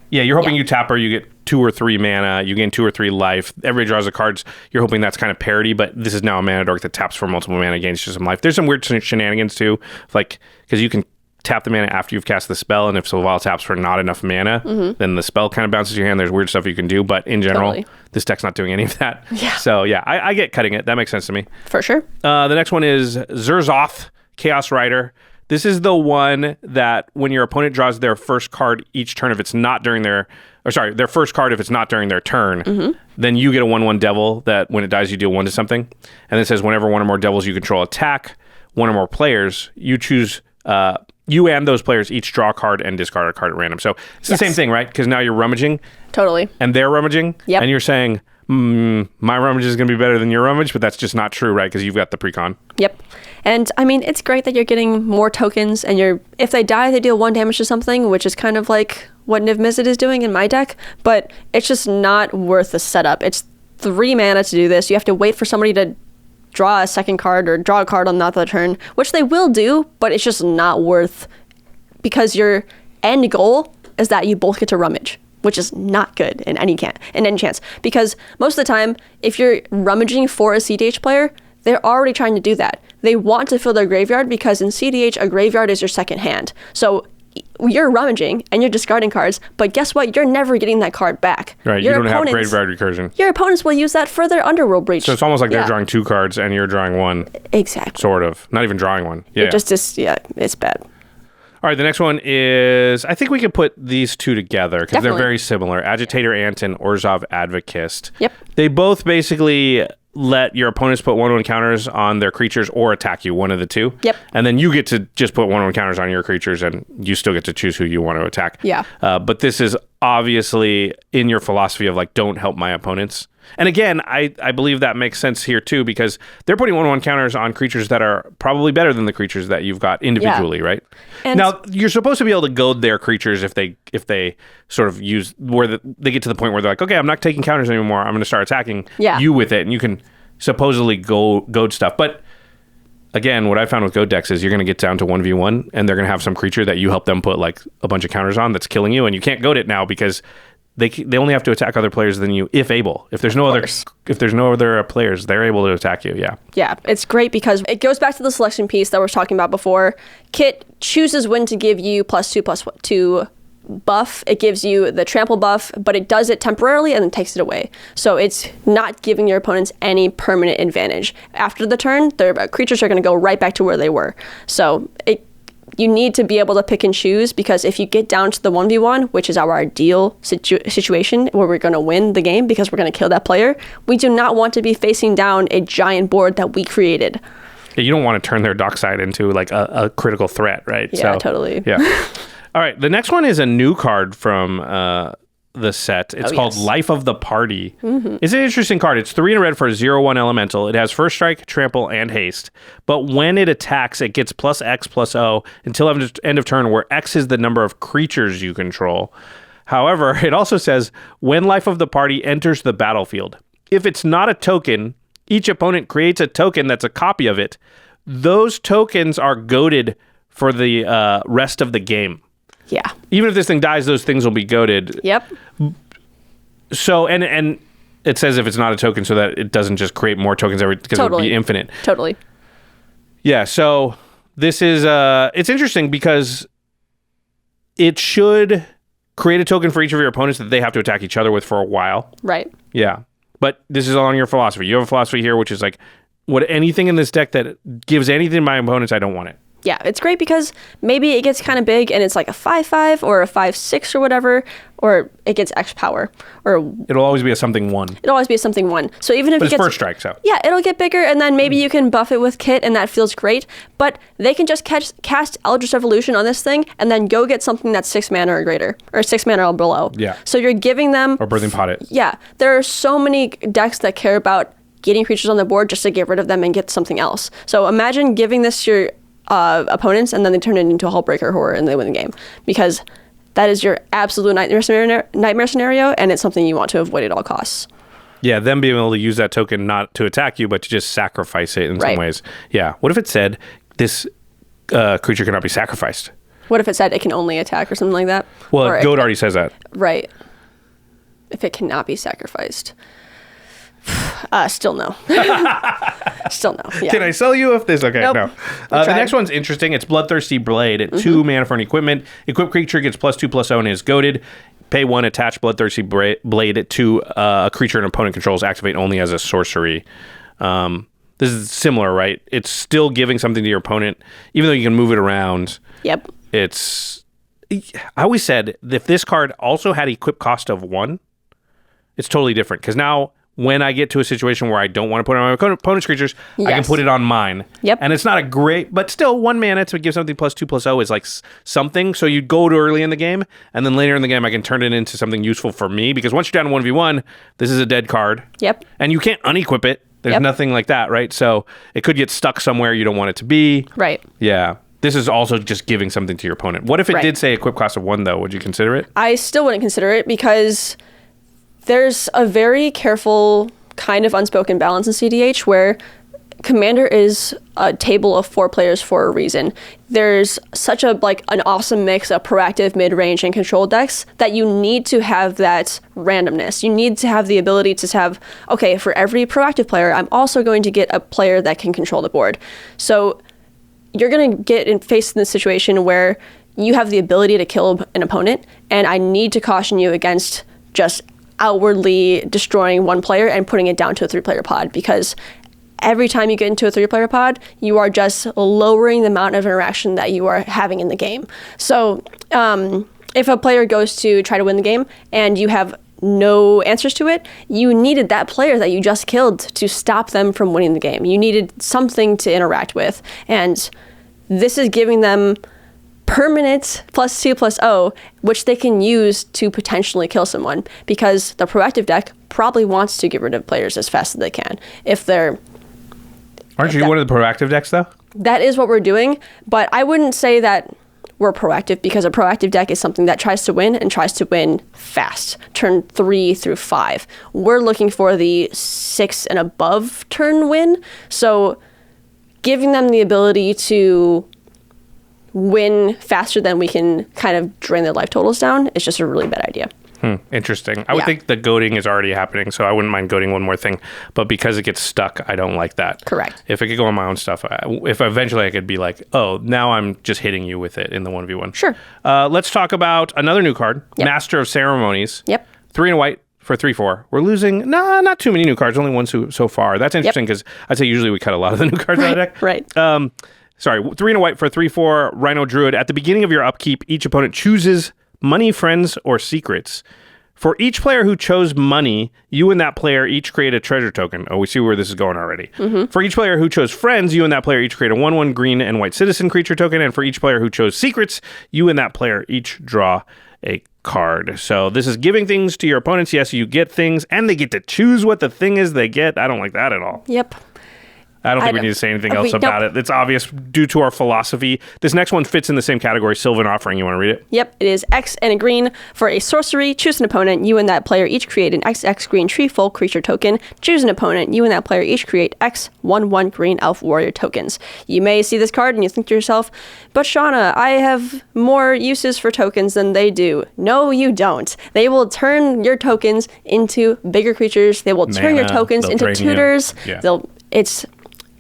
Yeah, you're hoping Yeah. you tap her, you get 2 or 3 mana, you gain 2 or 3 life. Everybody draws the cards. You're hoping that's kind of parity, but this is now a mana dork that taps for multiple mana, gains just some life. There's some weird shenanigans too, like because you can tap the mana after you've cast the spell, and if Selvala taps for not enough mana, then the spell kind of bounces your hand. There's weird stuff you can do, but in general, Totally. this deck's not doing any of that. Yeah. So yeah, I get cutting it. That makes sense to me. For sure. The next one is Zerzoth, Chaos Rider. This is the one that when your opponent draws their first card each turn, if it's not during their first card if it's not during their turn, then you get a 1/1 devil that when it dies you deal 1 to something. And it says whenever one or more devils you control attack one or more players, you choose you and those players each draw a card and discard a card at random. So it's the same thing, right? Because now you're rummaging Totally. and they're rummaging, Yep. and you're saying my rummage is going to be better than your rummage, but that's just not true, right? Because you've got the precon. Yep. And I mean, it's great that you're getting more tokens and if they die, they deal 1 damage to something, which is kind of like what Niv Mizzet is doing in my deck, but it's just not worth the setup. It's 3 mana to do this. You have to wait for somebody to draw a second card or draw a card on the turn, which they will do, but it's just not worth, because your end goal is that you both get to rummage, which is not good in any chance. Because most of the time, if you're rummaging for a cEDH player, they're already trying to do that. They want to fill their graveyard because in cEDH, a graveyard is your second hand. So you're rummaging and you're discarding cards, but guess what? You're never getting that card back. Right, you don't have graveyard recursion. Your opponents will use that for their Underworld Breach. So it's almost like they're drawing 2 cards and you're drawing 1. Exactly. Sort of. Not even drawing 1. Yeah. It's bad. All right, the next one is, I think we could put these 2 together because they're Definitely. very similar. Agitator Ant and Orzhov Advocist. Yep. They both basically let your opponents put 1/1 counters on their creatures or attack you, one of the 2. Yep. And then you get to just put 1/1 counters on your creatures and you still get to choose who you want to attack. Yeah. But this is obviously in your philosophy of like, don't help my opponents. And again, I believe that makes sense here too, because they're putting 1/1 counters on creatures that are probably better than the creatures that you've got individually, right? And now, you're supposed to be able to goad their creatures if they sort of use where they get to the point where they're like, okay, I'm not taking counters anymore. I'm going to start attacking you with it, and you can supposedly goad stuff. But again, what I found with Goat decks is you're going to get down to 1v1 and they're going to have some creature that you help them put like a bunch of counters on that's killing you, and you can't Goat it now because they only have to attack other players than you if able. If there's no other players, they're able to attack you. Yeah. Yeah, it's great because it goes back to the selection piece that we were talking about before. Kit chooses when to give you +2/+2 buff. It gives you the trample buff, but it does it temporarily and then takes it away. So it's not giving your opponents any permanent advantage. After the turn, their creatures are going to go right back to where they were. So you need to be able to pick and choose, because if you get down to the 1v1, which is our ideal situation where we're going to win the game because we're going to kill that player, we do not want to be facing down a giant board that we created. Yeah, you don't want to turn their dockside into like a critical threat, right? Yeah, totally. Yeah. All right, the next one is a new card from the set. It's called Life of the Party. Mm-hmm. It's an interesting card. It's 3 in a red for a 0/1 elemental. It has first strike, trample, and haste. But when it attacks, it gets +X/+O until end of turn, where X is the number of creatures you control. However, it also says, when Life of the Party enters the battlefield, if it's not a token, each opponent creates a token that's a copy of it. Those tokens are goated for the rest of the game. Yeah. Even if this thing dies, those things will be goated. Yep. So, and it says if it's not a token, so that it doesn't just create more tokens because it would be infinite. Totally. Yeah, so this is, it's interesting because it should create a token for each of your opponents that they have to attack each other with for a while. Right. Yeah. But this is on your philosophy. You have a philosophy here, which is like, anything in this deck that gives anything to my opponents, I don't want it. Yeah, it's great because maybe it gets kind of big and it's like a 5/5 or a 5/6 or whatever, or it gets X power, or it'll always be a something 1. It'll always be a something 1. So even if but it gets first strike, so yeah, it'll get bigger, and then maybe you can buff it with Kit, and that feels great. But they can just cast Eldritch Evolution on this thing, and then go get something that's 6 mana or greater, or 6 mana or below. Yeah. So you're giving them or Birthing Pot it. Yeah, there are so many decks that care about getting creatures on the board just to get rid of them and get something else. So imagine giving this to your opponents, and then they turn it into a Hullbreaker Horror and they win the game, because that is your absolute nightmare scenario, and it's something you want to avoid at all costs. Yeah, them being able to use that token not to attack you, but to just sacrifice it in some ways. Yeah. What if it said this creature cannot be sacrificed? What if it said it can only attack or something like that? Well, Goat already says that. Right. If it cannot be sacrificed. Still no. Still no. Yeah. Can I sell you if this? Okay, nope. No. The next one's interesting. It's Bloodthirsty Blade at 2 mana for an equipment. Equipped creature gets +2/+0 and is goated. Pay 1, attach Bloodthirsty Blade to a creature an opponent controls. Activate only as a sorcery. This is similar, right? It's still giving something to your opponent, even though you can move it around. Yep. I always said if this card also had equip cost of 1, it's totally different, because now when I get to a situation where I don't want to put it on my opponent's creatures, I can put it on mine. Yep. And it's not a great, but still 1 mana to give something +2/+0 is like something. So you go to early in the game, and then later in the game, I can turn it into something useful for me, because once you're down to 1v1, this is a dead card. Yep. And you can't unequip it. There's nothing like that, right? So it could get stuck somewhere you don't want it to be. Right. Yeah. This is also just giving something to your opponent. What if it did say equip cost of 1, though? Would you consider it? I still wouldn't consider it, because there's a very careful kind of unspoken balance in cEDH where Commander is a table of 4 players for a reason. There's such an awesome mix of proactive, mid-range, and control decks that you need to have that randomness. You need to have the ability to have, okay, for every proactive player, I'm also going to get a player that can control the board. So you're going to get faced in this situation where you have the ability to kill an opponent, and I need to caution you against just outwardly destroying one player and putting it down to a 3-player pod, because every time you get into a 3-player pod, you are just lowering the amount of interaction that you are having in the game. So if a player goes to try to win the game and you have no answers to it, you needed that player that you just killed to stop them from winning the game. You needed something to interact with, and this is giving them permanent +2/+0, which they can use to potentially kill someone, because the proactive deck probably wants to get rid of players as fast as they can. Aren't you one of the proactive decks, though? That is what we're doing, but I wouldn't say that we're proactive, because a proactive deck is something that tries to win, and tries to win fast, turn 3 through 5. We're looking for the 6 and above turn win, so giving them the ability to win faster than we can kind of drain their life totals down is just a really bad idea. Interesting. I would think the goading is already happening, so I wouldn't mind goading one more thing. But because it gets stuck, I don't like that. Correct. If it could go on my own stuff, if eventually I could be like, oh, now I'm just hitting you with it in the 1v1. Sure. Let's talk about another new card, Master of Ceremonies. Yep. 3 and a white for 3/4. We're losing, not too many new cards, only one so far. That's interesting because I'd say usually we cut a lot of the new cards out of the deck. Right. 3 and a white for 3/4, Rhino Druid. At the beginning of your upkeep, each opponent chooses money, friends, or secrets. For each player who chose money, you and that player each create a treasure token. Oh, we see where this is going already. For each player who chose friends, you and that player each create a 1/1 green and white citizen creature token. And for each player who chose secrets, you and that player each draw a card. So this is giving things to your opponents. Yes, you get things, and they get to choose what the thing is they get. I don't like that at all. Yep. I don't think we need to say anything else about it. It's obvious due to our philosophy. This next one fits in the same category, Sylvan Offering. You want to read it? Yep, it is X and a green. For a sorcery, choose an opponent. You and that player each create an XX green treefolk creature token. Choose an opponent. You and that player each create X 1/1 green elf warrior tokens. You may see this card and you think to yourself, but Shauna, I have more uses for tokens than they do. No, you don't. They will turn your tokens into bigger creatures. They will turn your tokens into tutors. Yeah.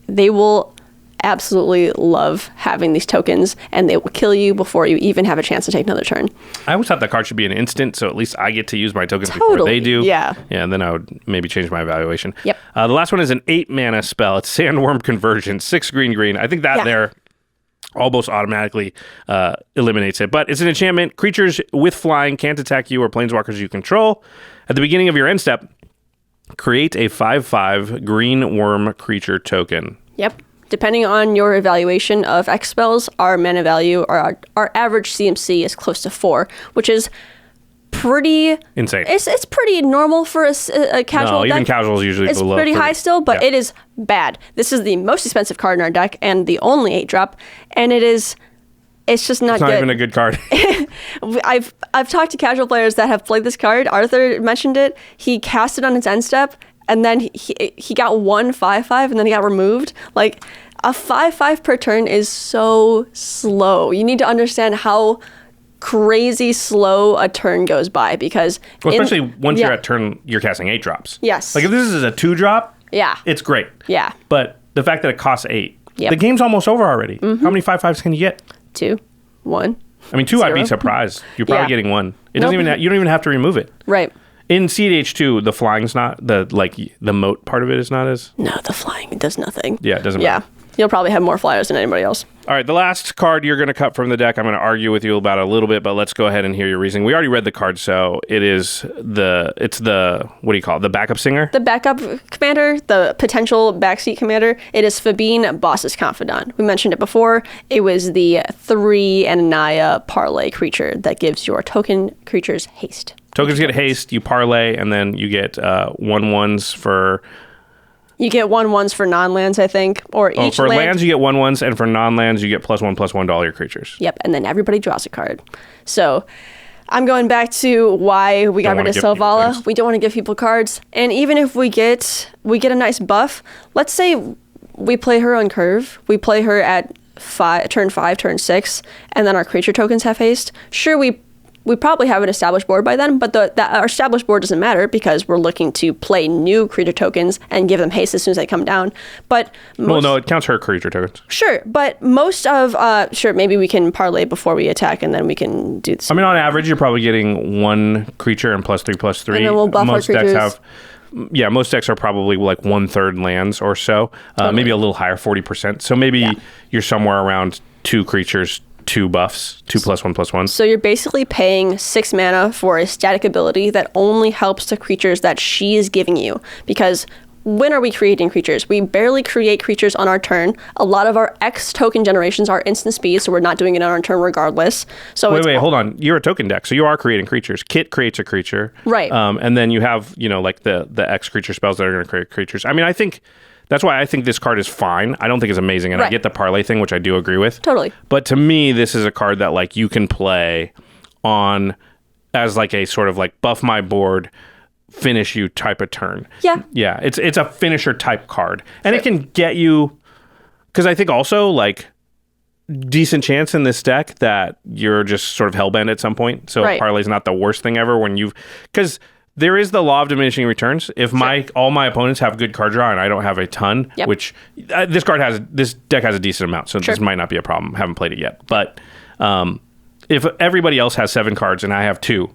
They will absolutely love having these tokens, and they will kill you before you even have a chance to take another turn. I always thought that card should be an instant, so at least I get to use my tokens before they do. Yeah. Yeah, and then I would maybe change my evaluation. Yep. The last one is an 8-mana spell. It's Sandworm Conversion, 6 green. I think that there almost automatically eliminates it. But it's an enchantment. Creatures with flying can't attack you or planeswalkers you control. At the beginning of your end step, create a 5/5 green worm creature token. Yep. Depending on your evaluation of X spells, our mana value or our average CMC is close to 4, which is pretty insane. It's pretty normal for a casual deck. Even casuals usually it's go low. Pretty high still, but it is bad. This is the most expensive card in our deck and the only 8-drop, and it's just not good. It's not even a good card. I've talked to casual players that have played this card. Arthur mentioned it. He cast it on its end step, and then he got 1 5/5, and then he got removed. Like, a 5/5 per turn is so slow. You need to understand how crazy slow a turn goes by, because especially once you're at turn, you're casting 8-drops. Yes. Like if this is a 2-drop, it's great. Yeah. But the fact that it costs 8, Yep. the game's almost over already. How many 5/5s can you get? 2, 1. I mean, 2, 0. I'd be surprised. You're probably getting 1. It doesn't even. You don't even have to remove it. Right. In cEDH 2, the flying's not the moat part of it is not as. No, the flying does nothing. Yeah, it doesn't matter. You'll probably have more flyers than anybody else. All right, the last card you're going to cut from the deck, I'm going to argue with you about it a little bit, but let's go ahead and hear your reasoning. We already read the card, so it's the, what do you call it, the backup singer? The backup commander, the potential backseat commander, it is Fabine, Boss's Confidant. We mentioned it before. It was the 3 Anaya parlay creature that gives your token creatures haste. Tokens get haste, you parlay, and then you get 1/1s for... You get 1/1s for non-lands, I think, or each for land. lands you get 1/1s, and for non-lands you get +1/+1 to all your creatures. Yep, and then everybody draws a card. So I'm going back to why we got rid of Selvala. We don't want to give people cards, and even if we get a nice buff, let's say we play her on curve, we play her at turn 5, turn 6, and then our creature tokens have haste. Sure, we probably have an established board by then, but our established board doesn't matter because we're looking to play new creature tokens and give them haste as soon as they come down. But no, it counts her creature tokens. Sure, but most of maybe we can parlay before we attack, and then we can do this. I mean, on average, you're probably getting 1 creature and +3/+3. And then we'll buff most our creatures. decks have. Most decks are probably like 1/3 lands or so, maybe a little higher, 40%. So maybe you're somewhere around 2 creatures, 2 buffs, 2 +1/+1. So you're basically paying 6 mana for a static ability that only helps the creatures that she is giving you. Because when are we creating creatures? We barely create creatures on our turn. A lot of our X token generations are instant speed, so we're not doing it on our turn regardless. So wait, hold on. You're a token deck, so you are creating creatures. Kit creates a creature. Right. And then you have, like the X creature spells that are going to create creatures. I mean, I think... That's why I think this card is fine. I don't think it's amazing, and I get the parlay thing, which I do agree with. Totally. But to me, this is a card that like you can play on as like a sort of like buff my board, finish you type of turn. Yeah. Yeah. It's a finisher type card, and it can get you Because I think also, like, decent chance in this deck that you're just sort of hellbent at some point. So Parlay's not the worst thing ever when you've... Because there is the law of diminishing returns. If all my opponents have good card draw and I don't have a ton, which this deck has a decent amount, so this might not be a problem. Haven't played it yet. But if everybody else has 7 cards and I have 2,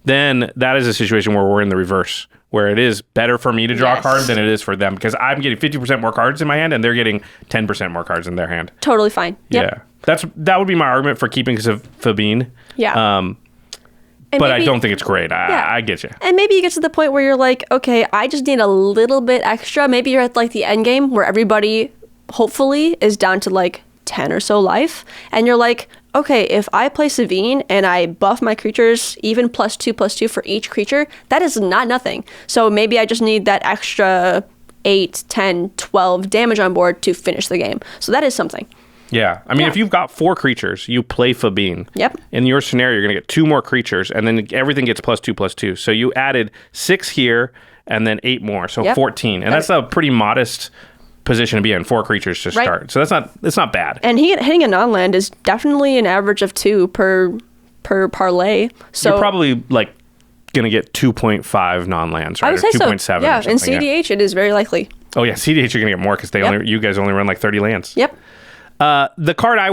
then that is a situation where we're in the reverse, where it is better for me to draw a card than it is for them, because I'm getting 50% more cards in my hand and they're getting 10% more cards in their hand. Totally fine. Yeah. That would be my argument for keeping Fabine. Yeah. But maybe, I don't think it's great. I get you. And maybe you get to the point where you're like, okay, I just need a little bit extra. Maybe you're at like the end game where everybody hopefully is down to like 10 or so life. And you're like, okay, if I play Savine and I buff my creatures even +2/+2 for each creature, that is not nothing. So maybe I just need that extra 8, 10, 12 damage on board to finish the game. So that is something. Yeah. I mean, if you've got 4 creatures, you play Fabine. Yep. In your scenario, you're going to get 2 more creatures, and then everything gets +2/+2. So you added 6 here, and then 8 more. So 14. And that's a pretty modest position to be in, 4 creatures to start. So it's not bad. And hitting a non-land is definitely an average of 2 per parlay. So you're probably like going to get 2.5 non-lands, right? I would say 2.7. Yeah, in cEDH it is very likely. Oh yeah, cEDH you're going to get more because you guys only run like 30 lands. Yep. The card I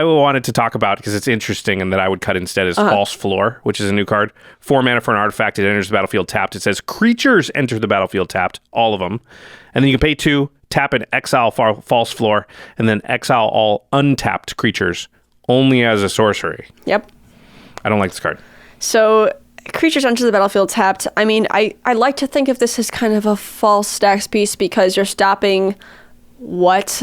wanted to talk about because it's interesting and that I would cut instead is False Floor, which is a new card. 4 mana for an artifact. It enters the battlefield tapped. It says creatures enter the battlefield tapped, all of them. And then you can pay 2, tap and exile False Floor, and then exile all untapped creatures only as a sorcery. Yep. I don't like this card. So creatures enter the battlefield tapped. I mean, I like to think of this as kind of a false stacks piece because you're stopping... What?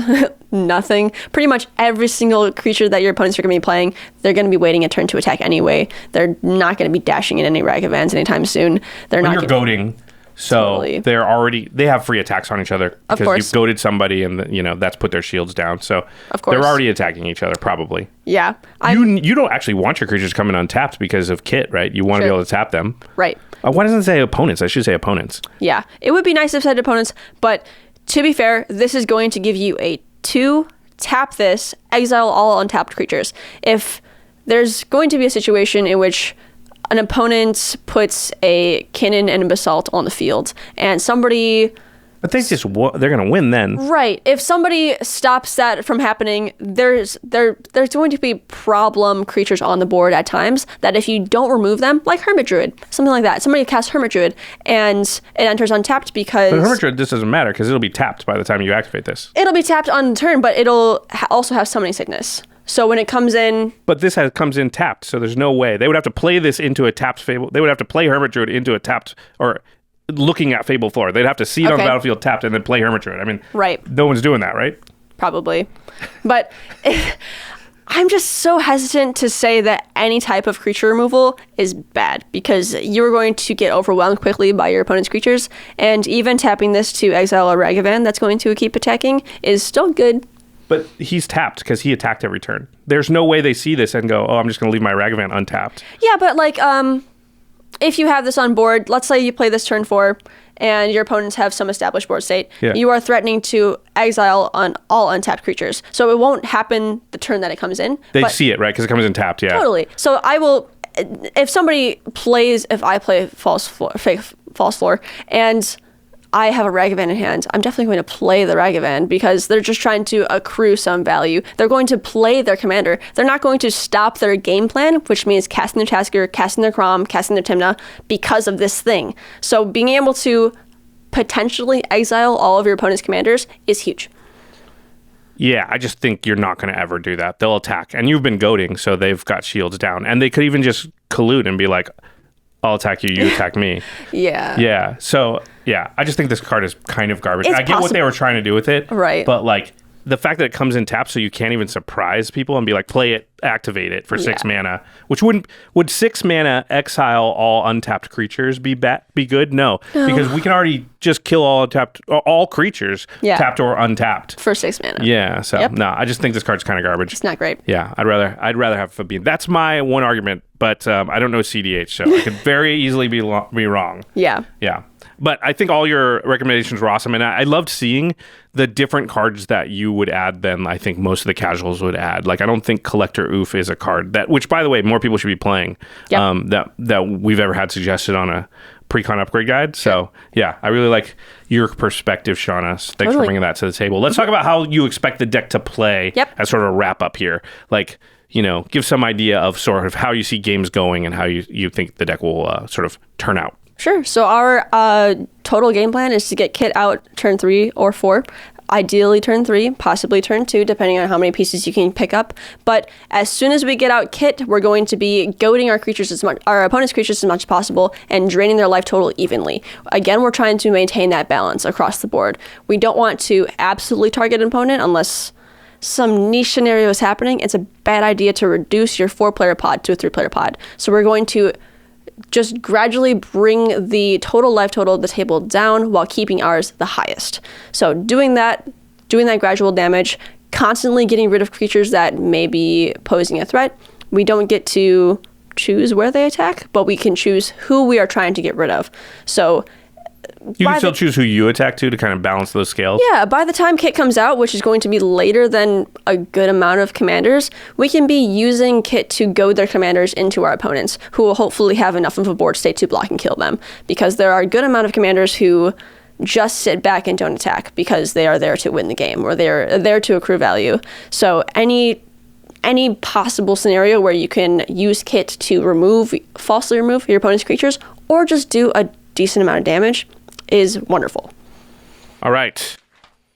Nothing. Pretty much every single creature that your opponents are going to be playing, they're going to be waiting a turn to attack anyway. They're not going to be dashing in any Ragavans anytime soon. You're goading, so they have free attacks on each other because you've goaded somebody and that's put their shields down. So they're already attacking each other probably. Yeah. You don't actually want your creatures coming untapped because of Kit, right? You want to be able to tap them. Right. Why doesn't it say opponents? I should say opponents. Yeah. It would be nice if it said opponents, but... To be fair, this is going to give you a 2, tap this, exile all untapped creatures. If there's going to be a situation in which an opponent puts a Kinnan and a Basalt on the field, and somebody... But they're going to win then. Right. If somebody stops that from happening, there's going to be problem creatures on the board at times that if you don't remove them, like Hermit Druid, something like that. Somebody casts Hermit Druid and it enters untapped because... But Hermit Druid, this doesn't matter because it'll be tapped by the time you activate this. It'll be tapped on turn, but it'll also have Summoning Sickness. So when it comes in... But this comes in tapped, so there's no way. They would have to play this into a tapped Fable. They would have to play Hermit Druid into a tapped... or looking at Fable Floor. They'd have to see it on the battlefield tapped and then play Hermit Druid. I mean, no one's doing that, right? Probably. But I'm just so hesitant to say that any type of creature removal is bad because you're going to get overwhelmed quickly by your opponent's creatures. And even tapping this to exile a Ragavan that's going to keep attacking is still good. But he's tapped because he attacked every turn. There's no way they see this and go, I'm just going to leave my Ragavan untapped. Yeah, but like... if you have this on board, let's say you play this turn 4 and your opponents have some established board state, you are threatening to exile on all untapped creatures. So it won't happen the turn that it comes in. They see it, right? Because it comes in tapped, yeah. Totally. So I will, if I play False Floor, and I have a Ragavan in hand, I'm definitely going to play the Ragavan because they're just trying to accrue some value. They're going to play their commander. They're not going to stop their game plan, which means casting their Tasker, casting their Crom, casting their Tymna because of this thing. So being able to potentially exile all of your opponent's commanders is huge. Yeah, I just think you're not going to ever do that. They'll attack. And you've been goading, so they've got shields down. And they could even just collude and be like, I'll attack you, you attack me. Yeah. So, yeah, I just think this card is kind of garbage. I get what they were trying to do with it. Right. But, like, the fact that it comes in tap so you can't even surprise people and be like, play it, activate it for 6 mana, which would 6 mana exile all untapped creatures be good? No, because we can already just kill all creatures, tapped or untapped. For 6 mana. Yeah, so, no, I just think this card's kind of garbage. It's not great. Yeah, I'd rather have Fabine. That's my one argument but I don't know cEDH, so I could very easily be wrong. Yeah. Yeah. But I think all your recommendations were awesome, and I loved seeing the different cards that you would add than I think most of the casuals would add. Like, I don't think Collector Oof is a card which, by the way, more people should be playing, that we've ever had suggested on a precon upgrade guide. So, yeah, I really like your perspective, Shauna. Thanks for bringing that to the table. Let's talk about how you expect the deck to play as sort of a wrap-up here. Like, give some idea of sort of how you see games going and how you think the deck will sort of turn out. Sure. So our total game plan is to get Kit out turn 3 or 4. Ideally turn 3, possibly turn 2, depending on how many pieces you can pick up. But as soon as we get out Kit, we're going to be goading our opponent's creatures as much as possible and draining their life total evenly. Again, we're trying to maintain that balance across the board. We don't want to absolutely target an opponent unless some niche scenario is happening. It's a bad idea to reduce your 4-player pod to a 3-player pod. So we're going to just gradually bring the total life total of the table down while keeping ours the highest. So doing that gradual damage, constantly getting rid of creatures that may be posing a threat. We don't get to choose where they attack, but we can choose who we are trying to get rid of. So you can still choose who you attack to kind of balance those scales? Yeah, by the time Kit comes out, which is going to be later than a good amount of commanders, we can be using Kit to goad their commanders into our opponents, who will hopefully have enough of a board state to block and kill them. Because there are a good amount of commanders who just sit back and don't attack because they are there to win the game, or they're there to accrue value. So any possible scenario where you can use Kit to falsely remove your opponent's creatures, or just do a decent amount of damage, is wonderful. All right.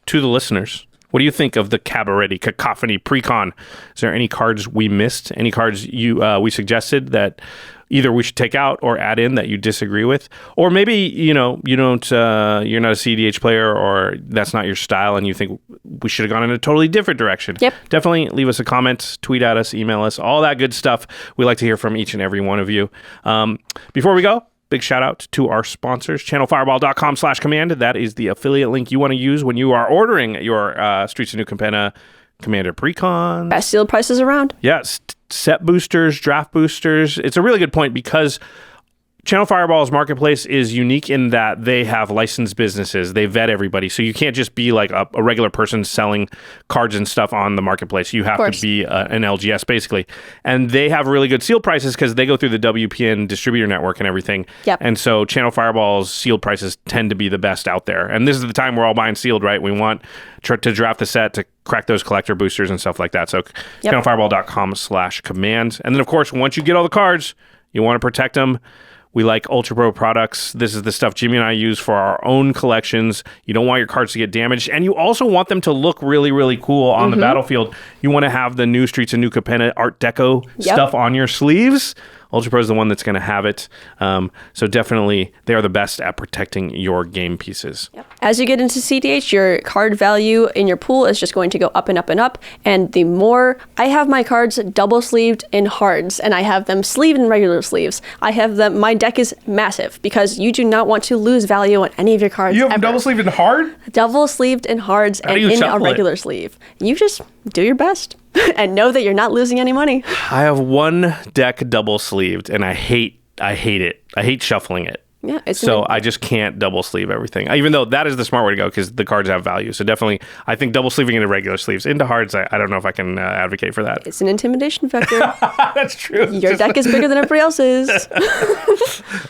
To the listeners, what do you think of the Cabaretti Cacophony precon? Is there any cards we missed? Any cards we suggested that either we should take out or add in that you disagree with? Or maybe, you're not a cEDH player, or that's not your style and you think we should have gone in a totally different direction. Yep. Definitely leave us a comment, tweet at us, email us, all that good stuff. We like to hear from each and every one of you. Before we go, big shout out to our sponsors, channelfireball.com/command. That is the affiliate link you want to use when you are ordering your Streets of New Capenna Commander Precon. Best sealed prices around. Yes. Set boosters, draft boosters. It's a really good point because Channel Fireball's marketplace is unique in that they have licensed businesses. They vet everybody. So you can't just be like a regular person selling cards and stuff on the marketplace. You have to be an LGS, basically. And they have really good sealed prices because they go through the WPN distributor network and everything. Yep. And so Channel Fireball's sealed prices tend to be the best out there. And this is the time we're all buying sealed, right? We want to draft the set to crack those collector boosters and stuff like that. So channelfireball.com/command. And then, of course, once you get all the cards, you want to protect them. We like Ultra Pro products. This is the stuff Jimmy and I use for our own collections. You don't want your cards to get damaged. And you also want them to look really, really cool on the battlefield. You want to have the new Streets of New Capenna Art Deco stuff on your sleeves. Ultra Pro is the one that's going to have it. So definitely, they are the best at protecting your game pieces. Yep. As you get into cEDH, your card value in your pool is just going to go up and up and up. And the more I have my cards double sleeved in hards, and I have them sleeved in regular sleeves. My deck is massive because you do not want to lose value on any of your cards. You have them double sleeved in hard? Double sleeved in hards and in a regular sleeve. You just do your best. And know that you're not losing any money. I have one deck double sleeved, and I hate it. I hate shuffling it. Yeah, I just can't double sleeve everything. Even though that is the smart way to go because the cards have value. So definitely, I think double sleeving into regular sleeves. Into hards, I don't know if I can advocate for that. It's an intimidation factor. That's true. Your deck is bigger than everybody else's.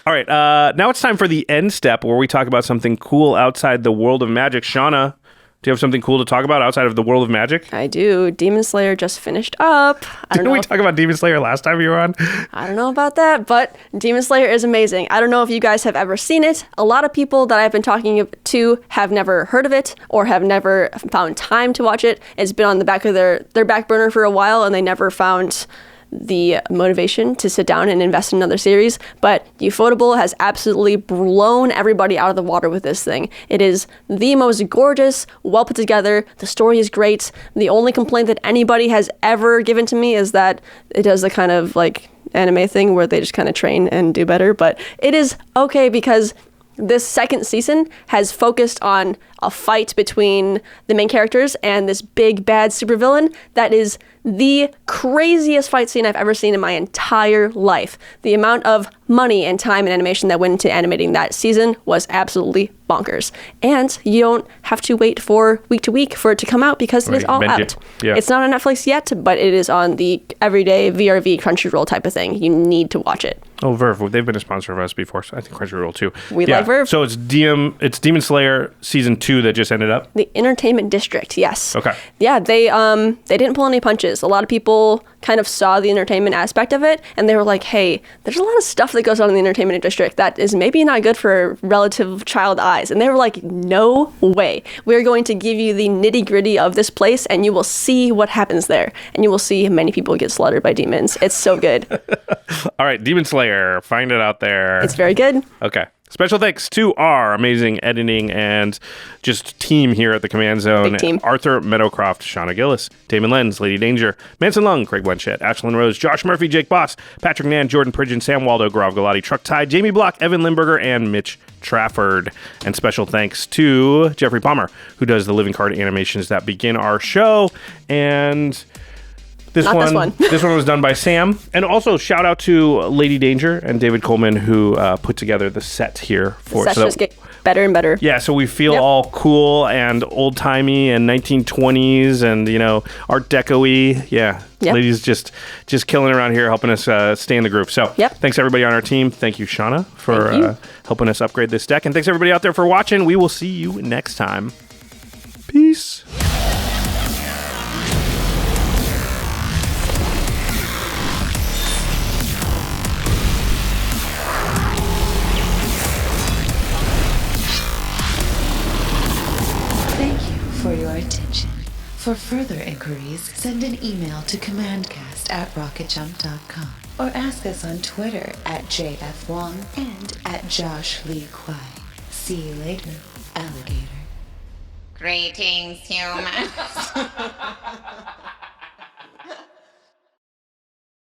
All right, now it's time for the end step where we talk about something cool outside the world of Magic. Shauna, do you have something cool to talk about outside of the world of Magic? I do. Demon Slayer just finished up. Didn't we talk about Demon Slayer last time you were on? I don't know about that, but Demon Slayer is amazing. I don't know if you guys have ever seen it. A lot of people that I've been talking to have never heard of it or have never found time to watch it. It's been on the back of their back burner for a while, and they never found the motivation to sit down and invest in another series. But Ufotable has absolutely blown everybody out of the water with this thing. It is the most gorgeous, well put together. The story is great. The only complaint that anybody has ever given to me is that it does the kind of like anime thing where they just kind of train and do better. But it is okay because this second season has focused on a fight between the main characters and this big bad supervillain that is the craziest fight scene I've ever seen in my entire life. The amount of money and time and animation that went into animating that season was absolutely bonkers. And you don't have to wait for week to week for it to come out because it is all out. Yeah. It's not on Netflix yet, but it is on the everyday VRV Crunchyroll type of thing. You need to watch it. Oh, Verve. They've been a sponsor of us before, so I think Crunchyroll too. We like Verve. So it's Demon Slayer season 2 that just ended up? The Entertainment District, yes. Okay. Yeah, they didn't pull any punches. A lot of people kind of saw the entertainment aspect of it, and they were like, hey, there's a lot of stuff that goes on in the Entertainment District that is maybe not good for relative child eyes. And they were like, no way. We're going to give you the nitty-gritty of this place, and you will see what happens there. And you will see many people get slaughtered by demons. It's so good. All right, Demon Slayer. Find it out there. It's very good. Okay. Special thanks to our amazing editing and just team here at the Command Zone. Big team. Arthur Meadowcroft, Shauna Gilles, Damon Lenz, Lady Danger, Manson Lung, Craig Blanchett, Ashlyn Rose, Josh Murphy, Jake Boss, Patrick Nan, Jordan Pridgeon, Sam Waldo, Gaurav Galati, Truck Tide, Jamie Block, Evan Limburger, and Mitch Trafford. And special thanks to Jeffrey Palmer, who does the living card animations that begin our show. And... This one was done by Sam. And also, shout out to Lady Danger and David Coleman, who put together the set here. The sets just get better and better. Yeah, so we feel all cool and old-timey and 1920s and, Art Deco-y. Yeah, Ladies just killing it around here, helping us stay in the groove. So thanks, everybody on our team. Thank you, Shauna, for helping us upgrade this deck. And thanks, everybody out there, for watching. We will see you next time. Peace. For your attention. For further inquiries, send an email to commandcast@rocketjump.com or ask us on Twitter @JFWong and @JoshLeeQuai. See you later, alligator. Greetings, humans.